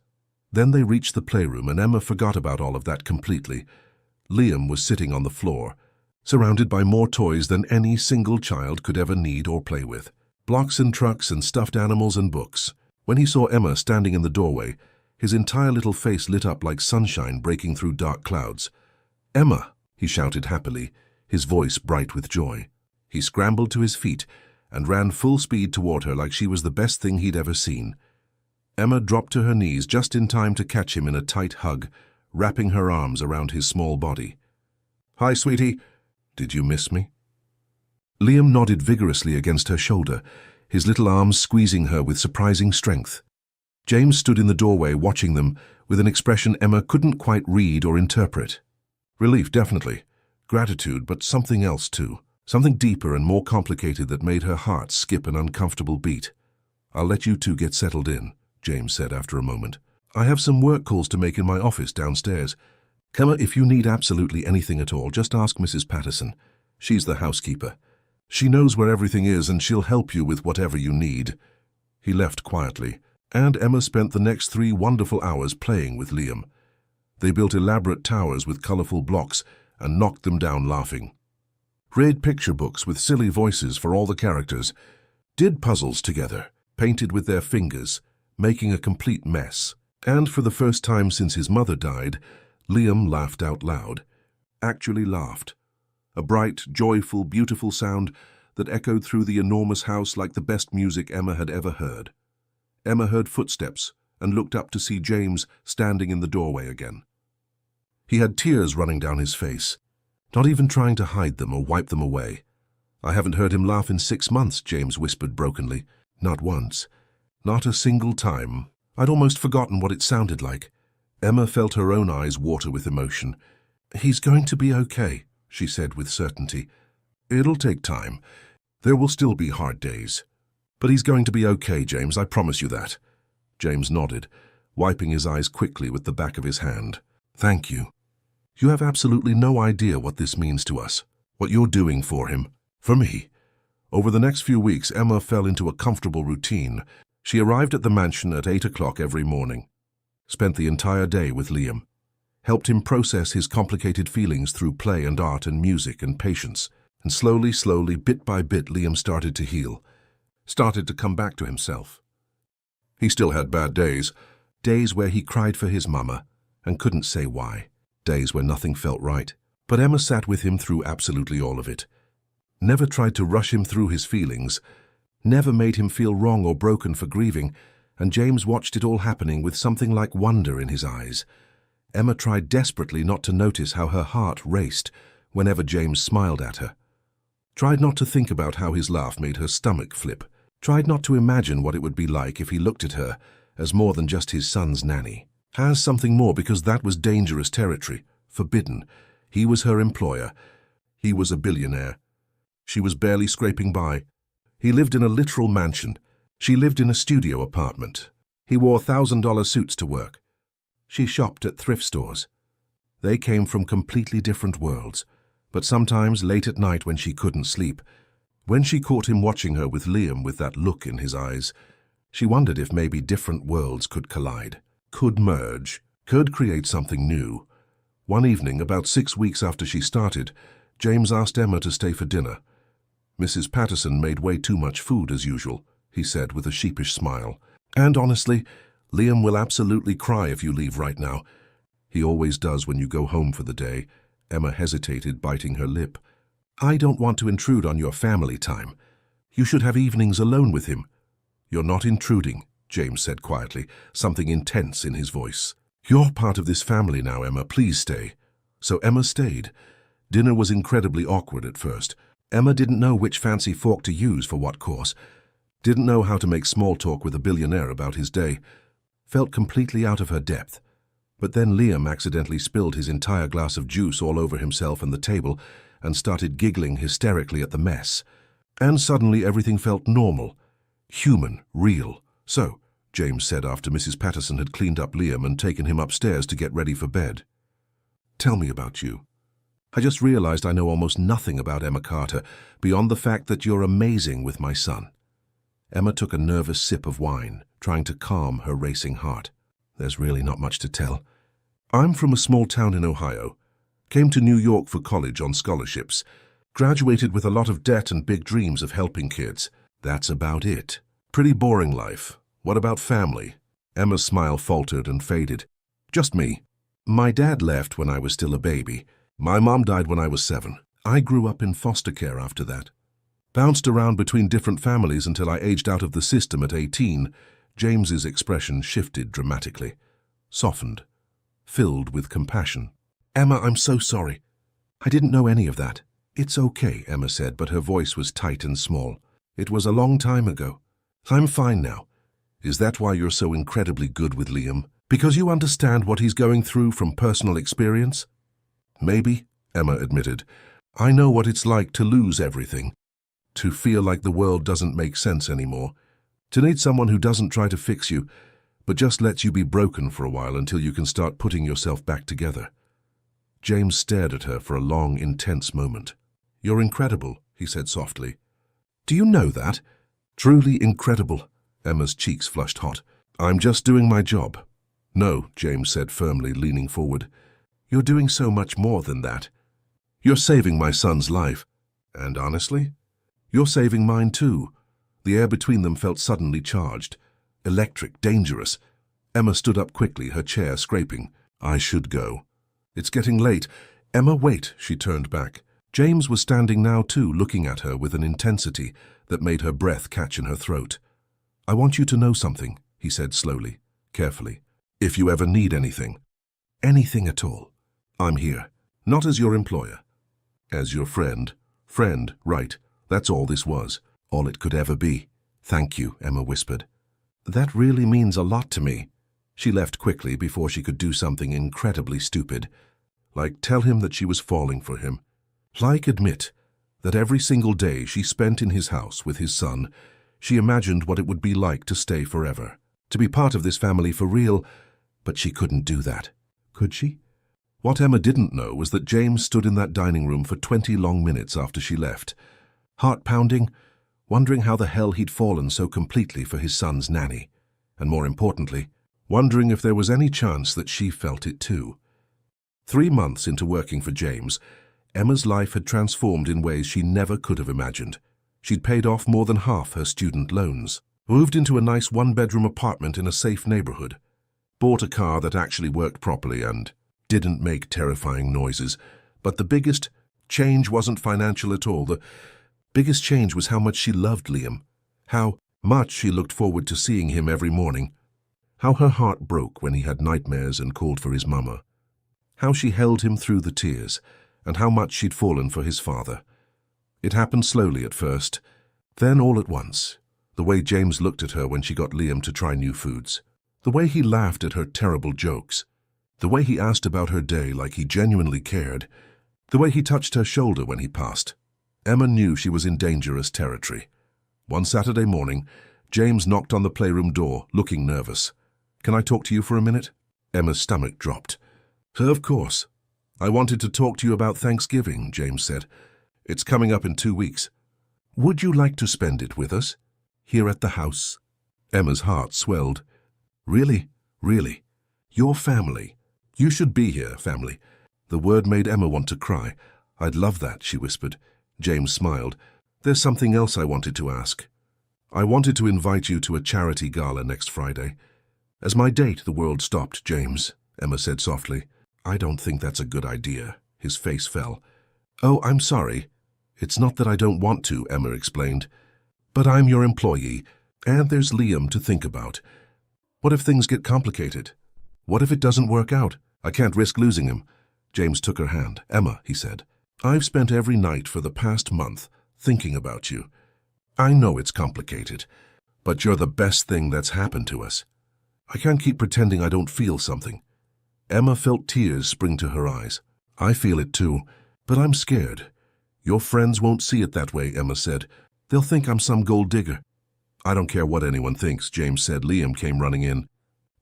Then they reached the playroom and Emma forgot about all of that completely. Liam was sitting on the floor, surrounded by more toys than any single child could ever need or play with. Blocks and trucks and stuffed animals and books. When he saw Emma standing in the doorway, his entire little face lit up like sunshine breaking through dark clouds. "Emma!" he shouted happily, his voice bright with joy. He scrambled to his feet and ran full speed toward her like she was the best thing he'd ever seen. Emma dropped to her knees just in time to catch him in a tight hug, wrapping her arms around his small body. "Hi, sweetie. Did you miss me?" Liam nodded vigorously against her shoulder, his little arms squeezing her with surprising strength. James stood in the doorway watching them with an expression Emma couldn't quite read or interpret. Relief, definitely. Gratitude, but something else too. Something deeper and more complicated that made her heart skip an uncomfortable beat. "I'll let you two get settled in," James said after a moment. "I have some work calls to make in my office downstairs. Emma, if you need absolutely anything at all, just ask Mrs. Patterson. She's the housekeeper. She knows where everything is and she'll help you with whatever you need." He left quietly, and Emma spent the next 3 wonderful hours playing with Liam. They built elaborate towers with colorful blocks and knocked them down laughing. Read picture books with silly voices for all the characters. Did puzzles together, painted with their fingers, making a complete mess. And for the first time since his mother died, Liam laughed out loud. Actually laughed. A bright, joyful, beautiful sound that echoed through the enormous house like the best music Emma had ever heard. Emma heard footsteps and looked up to see James standing in the doorway again. He had tears running down his face, not even trying to hide them or wipe them away. "I haven't heard him laugh in 6 months, James whispered brokenly. "Not once. Not a single time. I'd almost forgotten what it sounded like." Emma felt her own eyes water with emotion. "He's going to be okay," she said with certainty. "It'll take time. There will still be hard days. But he's going to be okay, James, I promise you that. James nodded, wiping his eyes quickly with the back of his hand. Thank you. You have absolutely no idea what this means to us, what you're doing for him, for me. Over the next few weeks, Emma fell into a comfortable routine. She arrived at the mansion at 8 o'clock every morning, spent the entire day with Liam, helped him process his complicated feelings through play and art and music and patience. And slowly, bit by bit, Liam started to heal, started to come back to himself. He still had bad days, days where he cried for his mama and couldn't say why, days where nothing felt right. But Emma sat with him through absolutely all of it. Never tried to rush him through his feelings, never made him feel wrong or broken for grieving, and James watched it all happening with something like wonder in his eyes. Emma tried desperately not to notice how her heart raced whenever James smiled at her. Tried not to think about how his laugh made her stomach flip. Tried not to imagine what it would be like if he looked at her as more than just his son's nanny. As something more, because that was dangerous territory, forbidden. He was her employer. He was a billionaire. She was barely scraping by. He lived in a literal mansion. She lived in a studio apartment. He wore $1,000 suits to work. She shopped at thrift stores. They came from completely different worlds. But sometimes, late at night when she couldn't sleep, when she caught him watching her with Liam with that look in his eyes, she wondered if maybe different worlds could collide, could merge, could create something new. One evening, about 6 weeks after she started, James asked Emma to stay for dinner. Mrs. Patterson made way too much food as usual, he said with a sheepish smile. And honestly, Liam will absolutely cry if you leave right now. He always does when you go home for the day. Emma hesitated, biting her lip. I don't want to intrude on your family time. You should have evenings alone with him. You're not intruding, James said quietly, something intense in his voice. You're part of this family now, Emma. Please stay. So Emma stayed. Dinner was incredibly awkward at first. Emma didn't know which fancy fork to use for what course. Didn't know how to make small talk with a billionaire about his day. Felt completely out of her depth. But then Liam accidentally spilled his entire glass of juice all over himself and the table and started giggling hysterically at the mess. And suddenly everything felt normal, human, real. So, James said after Mrs. Patterson had cleaned up Liam and taken him upstairs to get ready for bed. Tell me about you. I just realized I know almost nothing about Emma Carter, beyond the fact that you're amazing with my son. Emma took a nervous sip of wine, trying to calm her racing heart. There's really not much to tell. I'm from a small town in Ohio. Came to New York for college on scholarships. Graduated with a lot of debt and big dreams of helping kids. That's about it. Pretty boring life. What about family? Emma's smile faltered and faded. Just me. My dad left when I was still a baby. My mom died when I was 7. I grew up in foster care after that. Bounced around between different families until I aged out of the system at 18. James's expression shifted dramatically, softened, filled with compassion. Emma, I'm so sorry. I didn't know any of that. It's okay, Emma said, but her voice was tight and small. It was a long time ago. I'm fine now. Is that why you're so incredibly good with Liam? Because you understand what he's going through from personal experience? Maybe, Emma admitted. I know what it's like to lose everything, to feel like the world doesn't make sense anymore. To need someone who doesn't try to fix you, but just lets you be broken for a while until you can start putting yourself back together. James stared at her for a long, intense moment. You're incredible, he said softly. Do you know that? Truly incredible. Emma's cheeks flushed hot. I'm just doing my job. No, James said firmly, leaning forward. You're doing so much more than that. You're saving my son's life. And honestly, you're saving mine too. The air between them felt suddenly charged, electric, dangerous. Emma stood up quickly, her chair scraping. I should go. It's getting late. Emma, wait, she turned back. James was standing now too, looking at her with an intensity that made her breath catch in her throat. I want you to know something, he said slowly, carefully. If you ever need anything, anything at all, I'm here. Not as your employer. As your friend. Friend, right. That's all this was. All it could ever be. Thank you, Emma whispered. That really means a lot to me. She left quickly before she could do something incredibly stupid, like tell him that she was falling for him, like admit that every single day she spent in his house with his son, she imagined what it would be like to stay forever, to be part of this family for real, but she couldn't do that. Could she? What Emma didn't know was that James stood in that dining room for 20 long minutes after she left, heart-pounding, wondering how the hell he'd fallen so completely for his son's nanny, and more importantly, wondering if there was any chance that she felt it too. 3 months into working for James, Emma's life had transformed in ways she never could have imagined. She'd paid off more than half her student loans, moved into a nice one-bedroom apartment in a safe neighborhood, bought a car that actually worked properly and didn't make terrifying noises. But the biggest change wasn't financial at all. The biggest change was how much she loved Liam, how much she looked forward to seeing him every morning, how her heart broke when he had nightmares and called for his mama, how she held him through the tears, and how much she'd fallen for his father. It happened slowly at first, then all at once. The way James looked at her when she got Liam to try new foods, the way he laughed at her terrible jokes, the way he asked about her day like he genuinely cared, the way he touched her shoulder when he passed. Emma knew she was in dangerous territory. One Saturday morning, James knocked on the playroom door, looking nervous. "Can I talk to you for a minute?" Emma's stomach dropped. "Of course. I wanted to talk to you about Thanksgiving," James said. "It's coming up in 2 weeks. Would you like to spend it with us, here at the house?" Emma's heart swelled. "Really? Really? Your family? You should be here, family." The word made Emma want to cry. "I'd love that," she whispered. James smiled. "There's something else I wanted to ask. I wanted to invite you to a charity gala next Friday." "As my date, the world stopped, James," Emma said softly. "I don't think that's a good idea." His face fell. "Oh, I'm sorry. It's not that I don't want to," Emma explained. "But I'm your employee, and there's Liam to think about. What if things get complicated? What if it doesn't work out? I can't risk losing him." James took her hand. "Emma," he said, "I've spent every night for the past month thinking about you. I know it's complicated, but you're the best thing that's happened to us. I can't keep pretending I don't feel something." Emma felt tears spring to her eyes. "I feel it too, but I'm scared." "Your friends won't see it that way," Emma said. "They'll think I'm some gold digger." "I don't care what anyone thinks," James said. Liam came running in.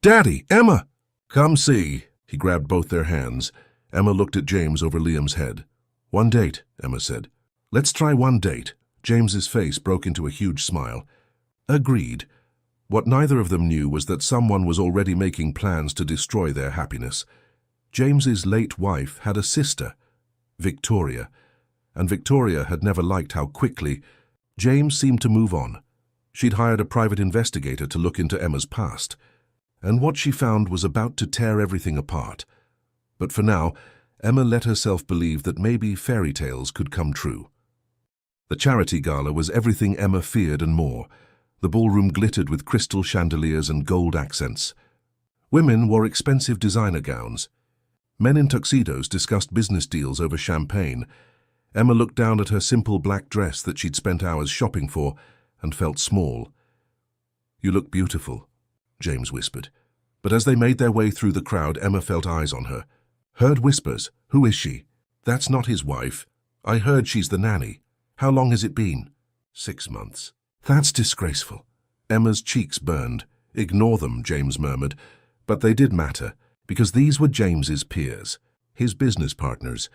"Daddy! Emma! Come see." He grabbed both their hands. Emma looked at James over Liam's head. "One date," Emma said. "Let's try one date." James's face broke into a huge smile. "Agreed." What neither of them knew was that someone was already making plans to destroy their happiness. James's late wife had a sister, Victoria, and Victoria had never liked how quickly James seemed to move on. She'd hired a private investigator to look into Emma's past, and what she found was about to tear everything apart. But for now, Emma let herself believe that maybe fairy tales could come true. The charity gala was everything Emma feared and more. The ballroom glittered with crystal chandeliers and gold accents. Women wore expensive designer gowns. Men in tuxedos discussed business deals over champagne. Emma looked down at her simple black dress that she'd spent hours shopping for and felt small. "You look beautiful," James whispered. But as they made their way through the crowd, Emma felt eyes on her. Heard whispers. "Who is she?" "That's not his wife. I heard she's the nanny." "How long has it been?" 6 months. "That's disgraceful." Emma's cheeks burned. "Ignore them," James murmured. But they did matter, because these were James's peers, his business partners,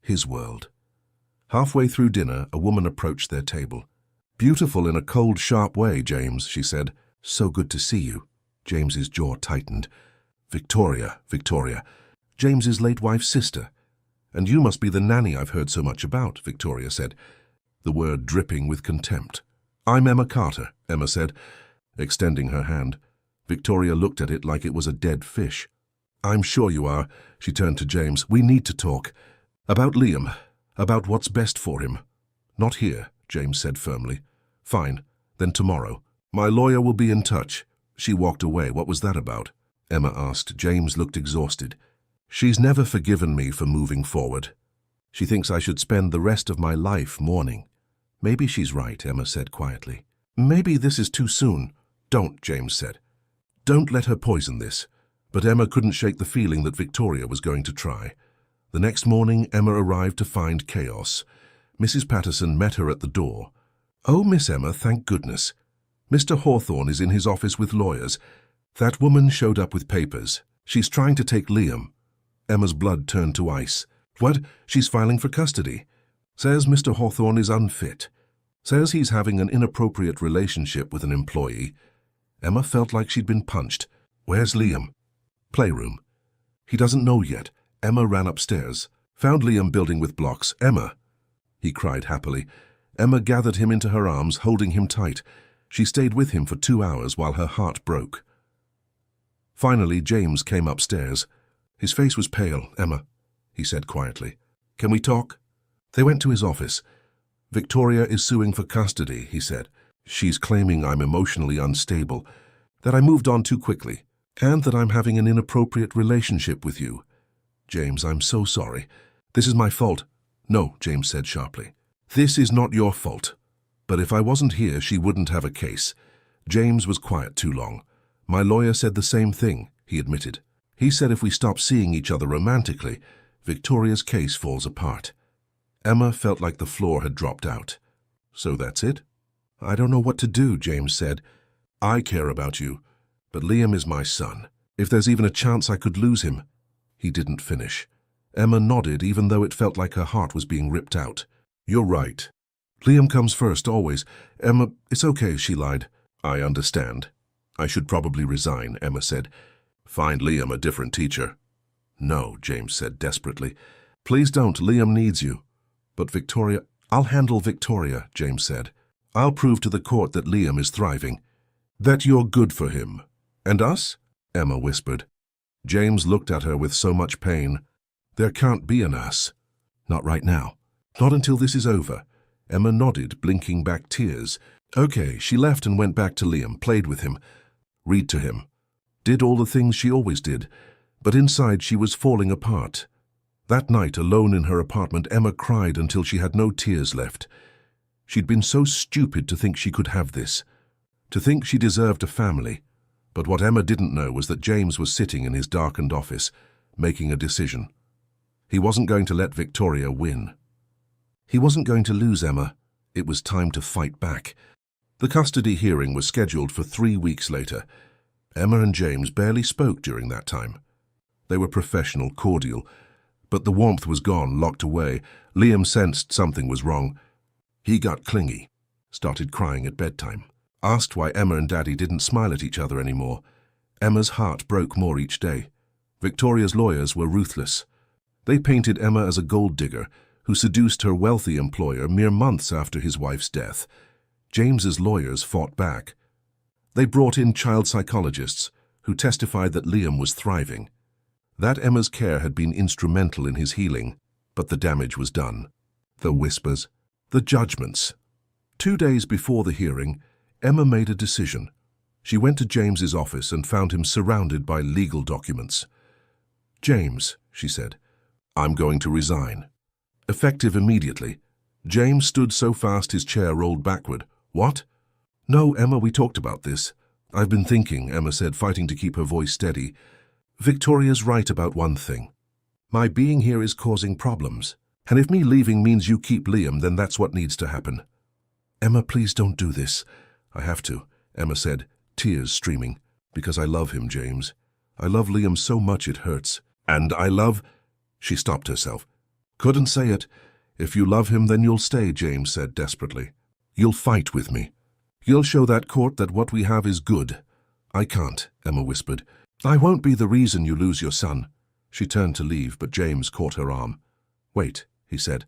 his world. Halfway through dinner, a woman approached their table. "Beautiful in a cold, sharp way, James," she said. "So good to see you." James's jaw tightened. "Victoria, Victoria. James's late wife's sister. And you must be the nanny I've heard so much about," Victoria said, the word dripping with contempt. "I'm Emma Carter," Emma said, extending her hand. Victoria looked at it like it was a dead fish. "I'm sure you are." She turned to James. "We need to talk. About Liam. About what's best for him." "Not here," James said firmly. "Fine. Then tomorrow. My lawyer will be in touch." She walked away. "What was that about?" Emma asked. James looked exhausted. "She's never forgiven me for moving forward. She thinks I should spend the rest of my life mourning." "Maybe she's right," Emma said quietly. "Maybe this is too soon." "Don't," James said. "Don't let her poison this." But Emma couldn't shake the feeling that Victoria was going to try. The next morning, Emma arrived to find chaos. Mrs. Patterson met her at the door. "Oh, Miss Emma, thank goodness. Mr. Hawthorne is in his office with lawyers. That woman showed up with papers. She's trying to take Liam." Emma's blood turned to ice. "What? She's filing for custody. Says Mr. Hawthorne is unfit. Says he's having an inappropriate relationship with an employee." Emma felt like she'd been punched. "Where's Liam?" "Playroom." "He doesn't know yet." Emma ran upstairs, found Liam building with blocks. "Emma!" He cried happily. Emma gathered him into her arms, holding him tight. She stayed with him for 2 hours while her heart broke. Finally, James came upstairs. His face was pale. "Emma," he said quietly, "can we talk?" They went to his office. "Victoria is suing for custody," he said. "She's claiming I'm emotionally unstable, that I moved on too quickly, and that I'm having an inappropriate relationship with you." "James, I'm so sorry. This is my fault." "No," James said sharply. "This is not your fault. But if I wasn't here, she wouldn't have a case." James was quiet too long. "My lawyer said the same thing," he admitted. "He said if we stop seeing each other romantically, Victoria's case falls apart." Emma felt like the floor had dropped out. "So that's it?" "I don't know what to do," James said. "I care about you, but Liam is my son. If there's even a chance I could lose him." He didn't finish. Emma nodded, even though it felt like her heart was being ripped out. "You're right. Liam comes first, always." "Emma, it's okay," she lied. "I understand. I should probably resign," Emma said. "Find Liam a different teacher." "No," James said desperately. "Please don't. Liam needs you." "But Victoria—" "I'll handle Victoria," James said. "I'll prove to the court that Liam is thriving. That you're good for him." "And us?" Emma whispered. James looked at her with so much pain. "There can't be an us." "Not right now. Not until this is over." Emma nodded, blinking back tears. "Okay." She left and went back to Liam, played with him, read to him, did all the things she always did. But inside she was falling apart. That night, alone in her apartment, Emma cried until she had no tears left. She'd been so stupid to think she could have this, to think she deserved a family. But what Emma didn't know was that James was sitting in his darkened office, making a decision. He wasn't going to let Victoria win. He wasn't going to lose Emma. It was time to fight back. The custody hearing was scheduled for 3 weeks later. Emma and James barely spoke during that time. They were professional, cordial, but the warmth was gone, locked away. Liam sensed something was wrong. He got clingy, started crying at bedtime, asked why Emma and Daddy didn't smile at each other anymore. Emma's heart broke more each day. Victoria's lawyers were ruthless. They painted Emma as a gold digger who seduced her wealthy employer mere months after his wife's death. James's lawyers fought back. They brought in child psychologists who testified that Liam was thriving, that Emma's care had been instrumental in his healing, but the damage was done. The whispers, the judgments. 2 days before the hearing, Emma made a decision. She went to James's office and found him surrounded by legal documents. "James," she said, "I'm going to resign." Effective immediately. James stood so fast his chair rolled backward. "What?" "No, Emma, we talked about this. I've been thinking," Emma said, fighting to keep her voice steady. "Victoria's right about one thing. My being here is causing problems. And if me leaving means you keep Liam, then that's what needs to happen." "Emma, please don't do this." "I have to," Emma said, tears streaming. "Because I love him, James. I love Liam so much it hurts. And I love—" She stopped herself. "Couldn't say it. If you love him, then you'll stay," James said desperately. "You'll fight with me. You'll show that court that what we have is good." "I can't," Emma whispered. "I won't be the reason you lose your son." She turned to leave, but James caught her arm. "Wait," he said.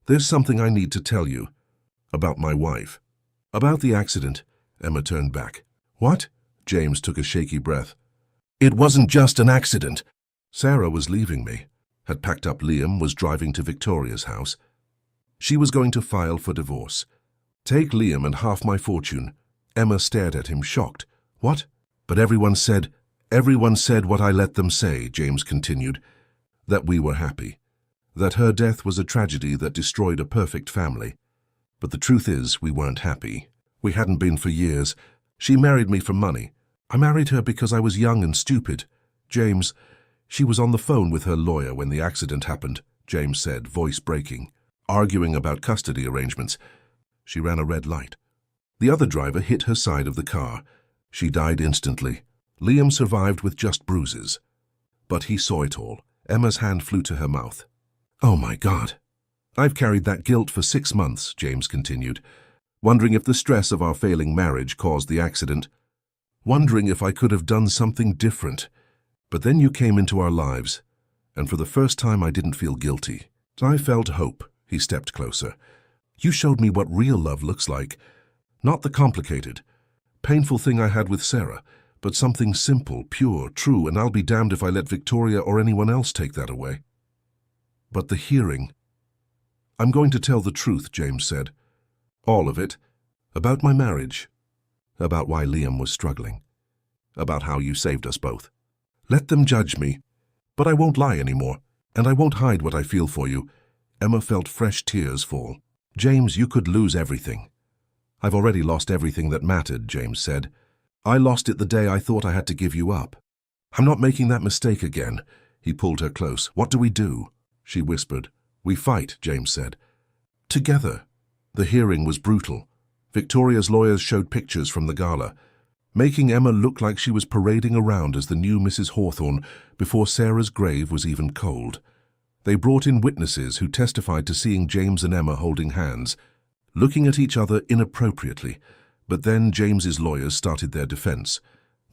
"There's something I need to tell you. About my wife." "About the accident." Emma turned back. "What?" James took a shaky breath. "It wasn't just an accident." Sarah was leaving me, had packed up Liam, was driving to Victoria's house. She was going to file for divorce. "Take Liam and half my fortune." Emma stared at him, shocked. "What?" "But everyone said what I let them say," James continued. "That we were happy. That her death was a tragedy that destroyed a perfect family. But the truth is, we weren't happy. We hadn't been for years. She married me for money. I married her because I was young and stupid. James, she was on the phone with her lawyer when the accident happened," James said, voice breaking. arguing about custody arrangements. She ran a red light. The other driver hit her side of the car. She died instantly. Liam survived with just bruises. But he saw it all. Emma's hand flew to her mouth. "Oh my God. I've carried that guilt for 6 months," James continued, wondering if the stress of our failing marriage caused the accident, wondering if I could have done something different. But then you came into our lives, and for the first time I didn't feel guilty. I felt hope. He stepped closer. You showed me what real love looks like. Not the complicated, painful thing I had with Sarah, but something simple, pure, true, and I'll be damned if I let Victoria or anyone else take that away. But the hearing... I'm going to tell the truth, James said. All of it. About my marriage. About why Liam was struggling. About how you saved us both. Let them judge me. But I won't lie anymore, and I won't hide what I feel for you. Emma felt fresh tears fall. James, you could lose everything. I've already lost everything that mattered, James said. I lost it the day I thought I had to give you up. I'm not making that mistake again. He pulled her close. What do we do? She whispered. We fight, James said. Together. The hearing was brutal. Victoria's lawyers showed pictures from the gala, making Emma look like she was parading around as the new Mrs. Hawthorne before Sarah's grave was even cold. They brought in witnesses who testified to seeing James and Emma holding hands, looking at each other inappropriately. But then James's lawyers started their defense.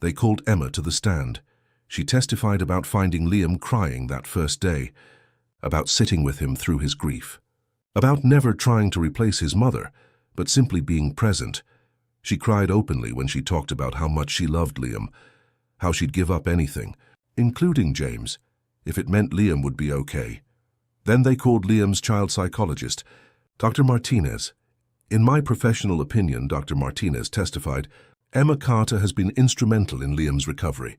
They called Emma to the stand. She testified about finding Liam crying that first day, about sitting with him through his grief, about never trying to replace his mother, but simply being present. She cried openly when she talked about how much she loved Liam, how she'd give up anything, including James, if it meant Liam would be okay. Then they called Liam's child psychologist, Dr. Martinez. In my professional opinion, Dr. Martinez testified, Emma Carter has been instrumental in Liam's recovery.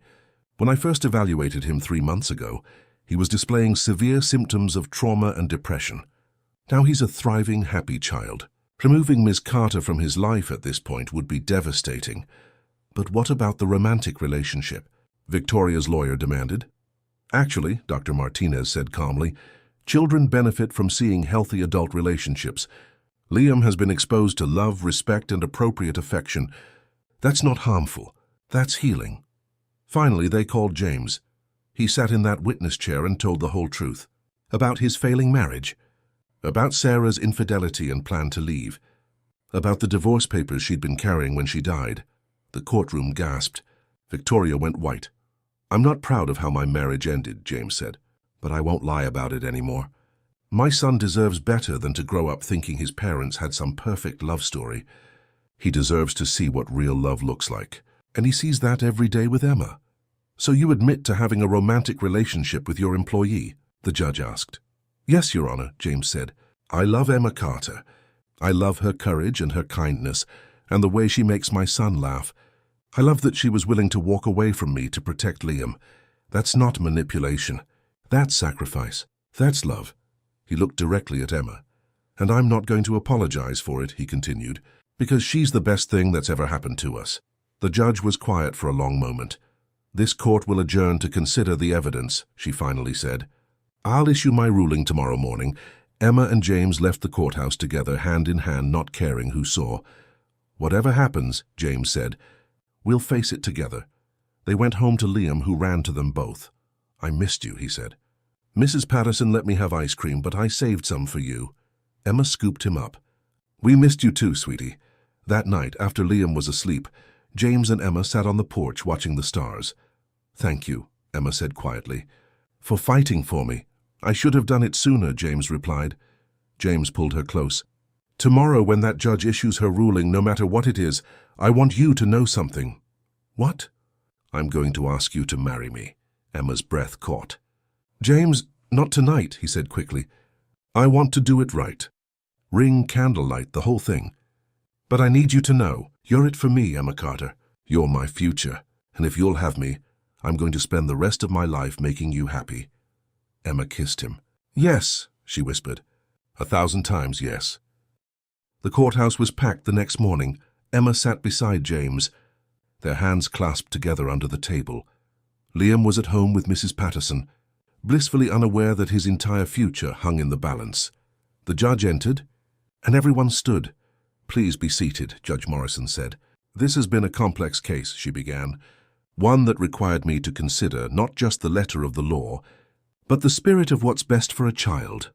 When I first evaluated him 3 months ago, he was displaying severe symptoms of trauma and depression. Now he's a thriving, happy child. Removing Ms. Carter from his life at this point would be devastating. But what about the romantic relationship? Victoria's lawyer demanded. Actually, Dr. Martinez said calmly, children benefit from seeing healthy adult relationships. Liam has been exposed to love, respect, and appropriate affection. That's not harmful. That's healing. Finally, they called James. He sat in that witness chair and told the whole truth. About his failing marriage. About Sarah's infidelity and plan to leave. About the divorce papers she'd been carrying when she died. The courtroom gasped. Victoria went white. I'm not proud of how my marriage ended, James said, but I won't lie about it anymore. My son deserves better than to grow up thinking his parents had some perfect love story. He deserves to see what real love looks like, and he sees that every day with Emma. So you admit to having a romantic relationship with your employee? The judge asked. Yes, Your Honor, James said. I love Emma Carter. I love her courage and her kindness, and the way she makes my son laugh. I love that she was willing to walk away from me to protect Liam. That's not manipulation. That's sacrifice. That's love. He looked directly at Emma. And I'm not going to apologize for it, he continued, because she's the best thing that's ever happened to us. The judge was quiet for a long moment. This court will adjourn to consider the evidence, she finally said. I'll issue my ruling tomorrow morning. Emma and James left the courthouse together, hand in hand, not caring who saw. Whatever happens, James said, we'll face it together. They went home to Liam, who ran to them both. I missed you, he said. Mrs. Patterson let me have ice cream, but I saved some for you. Emma scooped him up. We missed you too, sweetie. That night, after Liam was asleep, James and Emma sat on the porch watching the stars. Thank you, Emma said quietly, for fighting for me. I should have done it sooner, James replied. James pulled her close. Tomorrow, when that judge issues her ruling, no matter what it is, I want you to know something. What? I'm going to ask you to marry me. Emma's breath caught. James, not tonight, he said quickly. I want to do it right. Ring, candlelight, the whole thing. But I need you to know, you're it for me, Emma Carter. You're my future, and if you'll have me, I'm going to spend the rest of my life making you happy. Emma kissed him. Yes, she whispered. 1,000 times yes. The courthouse was packed the next morning. Emma sat beside James, their hands clasped together under the table. Liam was at home with Mrs. Patterson, blissfully unaware that his entire future hung in the balance. The judge entered, and everyone stood. "Please be seated," Judge Morrison said. "This has been a complex case," she began, "one that required me to consider not just the letter of the law, but the spirit of what's best for a child."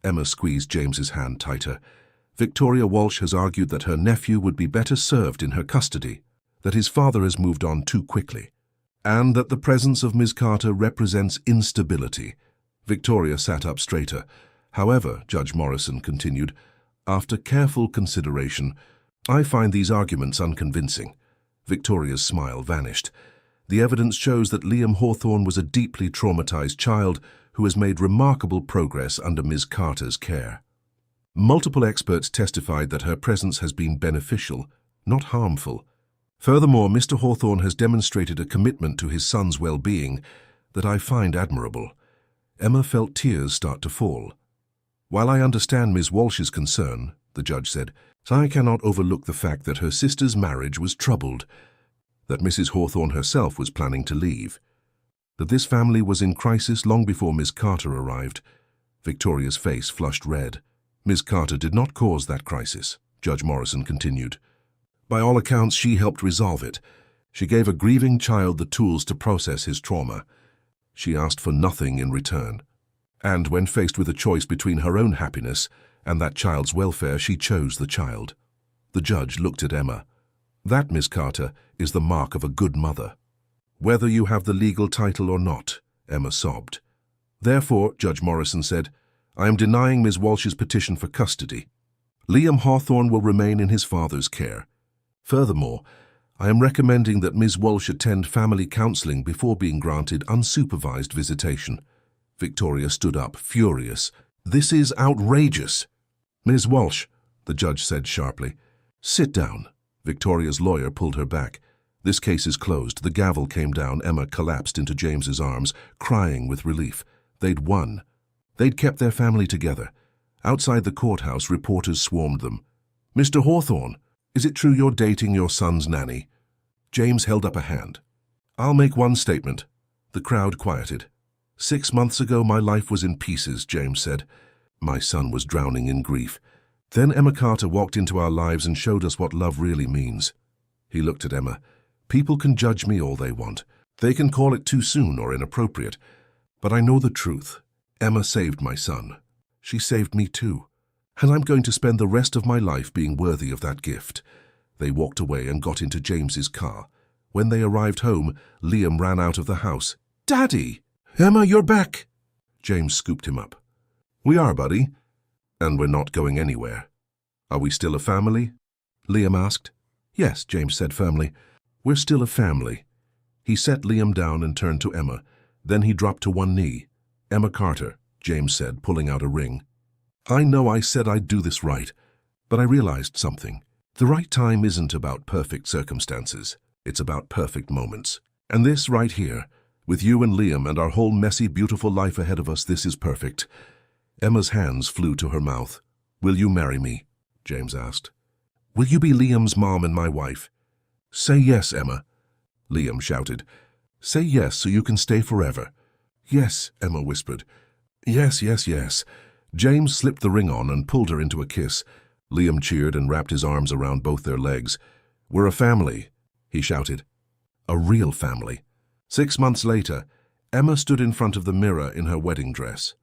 Emma squeezed James's hand tighter. "Victoria Walsh has argued that her nephew would be better served in her custody, that his father has moved on too quickly, and that the presence of Ms. Carter represents instability." Victoria sat up straighter. "However," Judge Morrison continued, "after careful consideration, I find these arguments unconvincing." Victoria's smile vanished. "The evidence shows that Liam Hawthorne was a deeply traumatized child who has made remarkable progress under Ms. Carter's care. Multiple experts testified that her presence has been beneficial, not harmful. Furthermore, Mr. Hawthorne has demonstrated a commitment to his son's well-being that I find admirable." Emma felt tears start to fall. "While I understand Ms. Walsh's concern," the judge said, "I cannot overlook the fact that her sister's marriage was troubled, that Mrs. Hawthorne herself was planning to leave, that this family was in crisis long before Miss Carter arrived." Victoria's face flushed red. "Miss Carter did not cause that crisis," Judge Morrison continued. "By all accounts, she helped resolve it. She gave a grieving child the tools to process his trauma. She asked for nothing in return. And when faced with a choice between her own happiness and that child's welfare, she chose the child." The judge looked at Emma. "That, Miss Carter, is the mark of a good mother. Whether you have the legal title or not," Emma sobbed. "Therefore," Judge Morrison said, "I am denying Ms. Walsh's petition for custody. Liam Hawthorne will remain in his father's care. Furthermore, I am recommending that Ms. Walsh attend family counseling before being granted unsupervised visitation." Victoria stood up, furious. "This is outrageous." "Ms. Walsh," the judge said sharply. "Sit down." Victoria's lawyer pulled her back. "This case is closed." The gavel came down. Emma collapsed into James's arms, crying with relief. They'd won. They'd kept their family together. Outside the courthouse, reporters swarmed them. "Mr. Hawthorne, is it true you're dating your son's nanny?" James held up a hand. "I'll make one statement." The crowd quieted. "6 months ago, my life was in pieces," James said. "My son was drowning in grief. Then Emma Carter walked into our lives and showed us what love really means." He looked at Emma. "People can judge me all they want. They can call it too soon or inappropriate. But I know the truth. Emma saved my son. She saved me too. And I'm going to spend the rest of my life being worthy of that gift." They walked away and got into James's car. When they arrived home, Liam ran out of the house. "Daddy! Emma, you're back!" James scooped him up. "We are, buddy. And we're not going anywhere." "Are we still a family?" Liam asked. "Yes," James said firmly. "We're still a family." He set Liam down and turned to Emma. Then he dropped to one knee. "Emma Carter," James said, pulling out a ring. "I know I said I'd do this right, but I realized something. The right time isn't about perfect circumstances. It's about perfect moments. And this right here, with you and Liam and our whole messy, beautiful life ahead of us, this is perfect." Emma's hands flew to her mouth. "Will you marry me?" James asked. "Will you be Liam's mom and my wife?" "Say yes, Emma," Liam shouted. "Say yes so you can stay forever." "Yes," Emma whispered. "Yes, yes, yes." James slipped the ring on and pulled her into a kiss. Liam cheered and wrapped his arms around both their legs. "We're a family," he shouted. "A real family." 6 months later, Emma stood in front of the mirror in her wedding dress.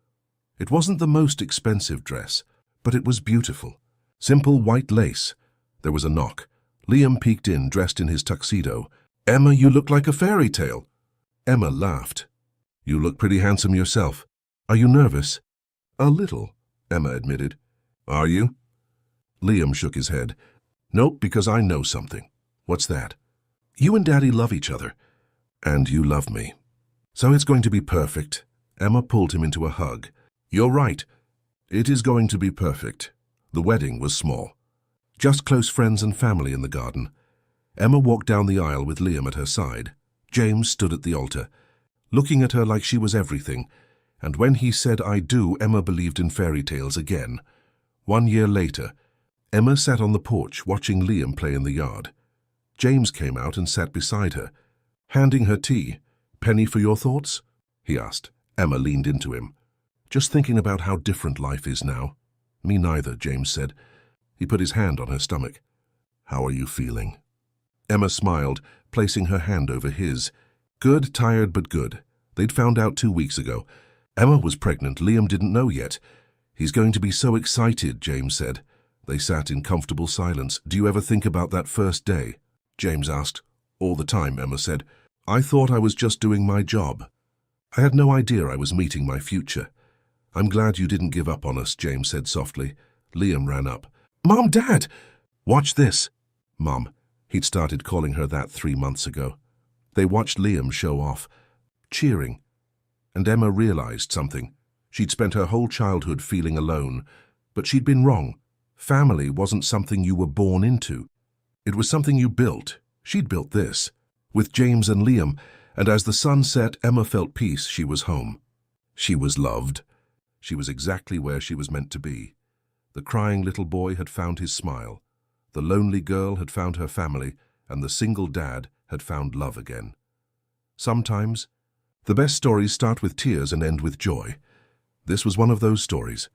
It wasn't the most expensive dress, but it was beautiful. Simple white lace. There was a knock. Liam peeked in, dressed in his tuxedo. "Emma, you look like a fairy tale." Emma laughed. "You look pretty handsome yourself. Are you nervous?" "A little," Emma admitted. "Are you?" Liam shook his head. "Nope, because I know something." "What's that?" "You and Daddy love each other. And you love me. So it's going to be perfect." Emma pulled him into a hug. "You're right. It is going to be perfect." The wedding was small. Just close friends and family in the garden. Emma walked down the aisle with Liam at her side. James stood at the altar, looking at her like she was everything. And when he said "I do," Emma believed in fairy tales again. 1 year later, Emma sat on the porch watching Liam play in the yard. James came out and sat beside her, handing her tea. "Penny for your thoughts?" he asked. Emma leaned into him. "Just thinking about how different life is now. Me neither, James said. He put his hand on her stomach. How are you feeling? Emma smiled, placing her hand over his. Good, tired, but good. They'd found out 2 weeks ago. Emma was pregnant. Liam didn't know yet. He's going to be so excited, James said. They sat in comfortable silence. Do you ever think about that first day? James asked. All the time, Emma said. I thought I was just doing my job. I had no idea I was meeting my future. I'm glad you didn't give up on us, James said softly. Liam ran up. Mom, Dad! Watch this. Mom. He'd started calling her that 3 months ago. They watched Liam show off, cheering. And Emma realized something. She'd spent her whole childhood feeling alone, but she'd been wrong. Family wasn't something you were born into. It was something you built. She'd built this, with James and Liam, and as the sun set, Emma felt peace. She was home. She was loved. She was exactly where she was meant to be. The crying little boy had found his smile. The lonely girl had found her family, and the single dad had found love again. Sometimes, the best stories start with tears and end with joy. This was one of those stories.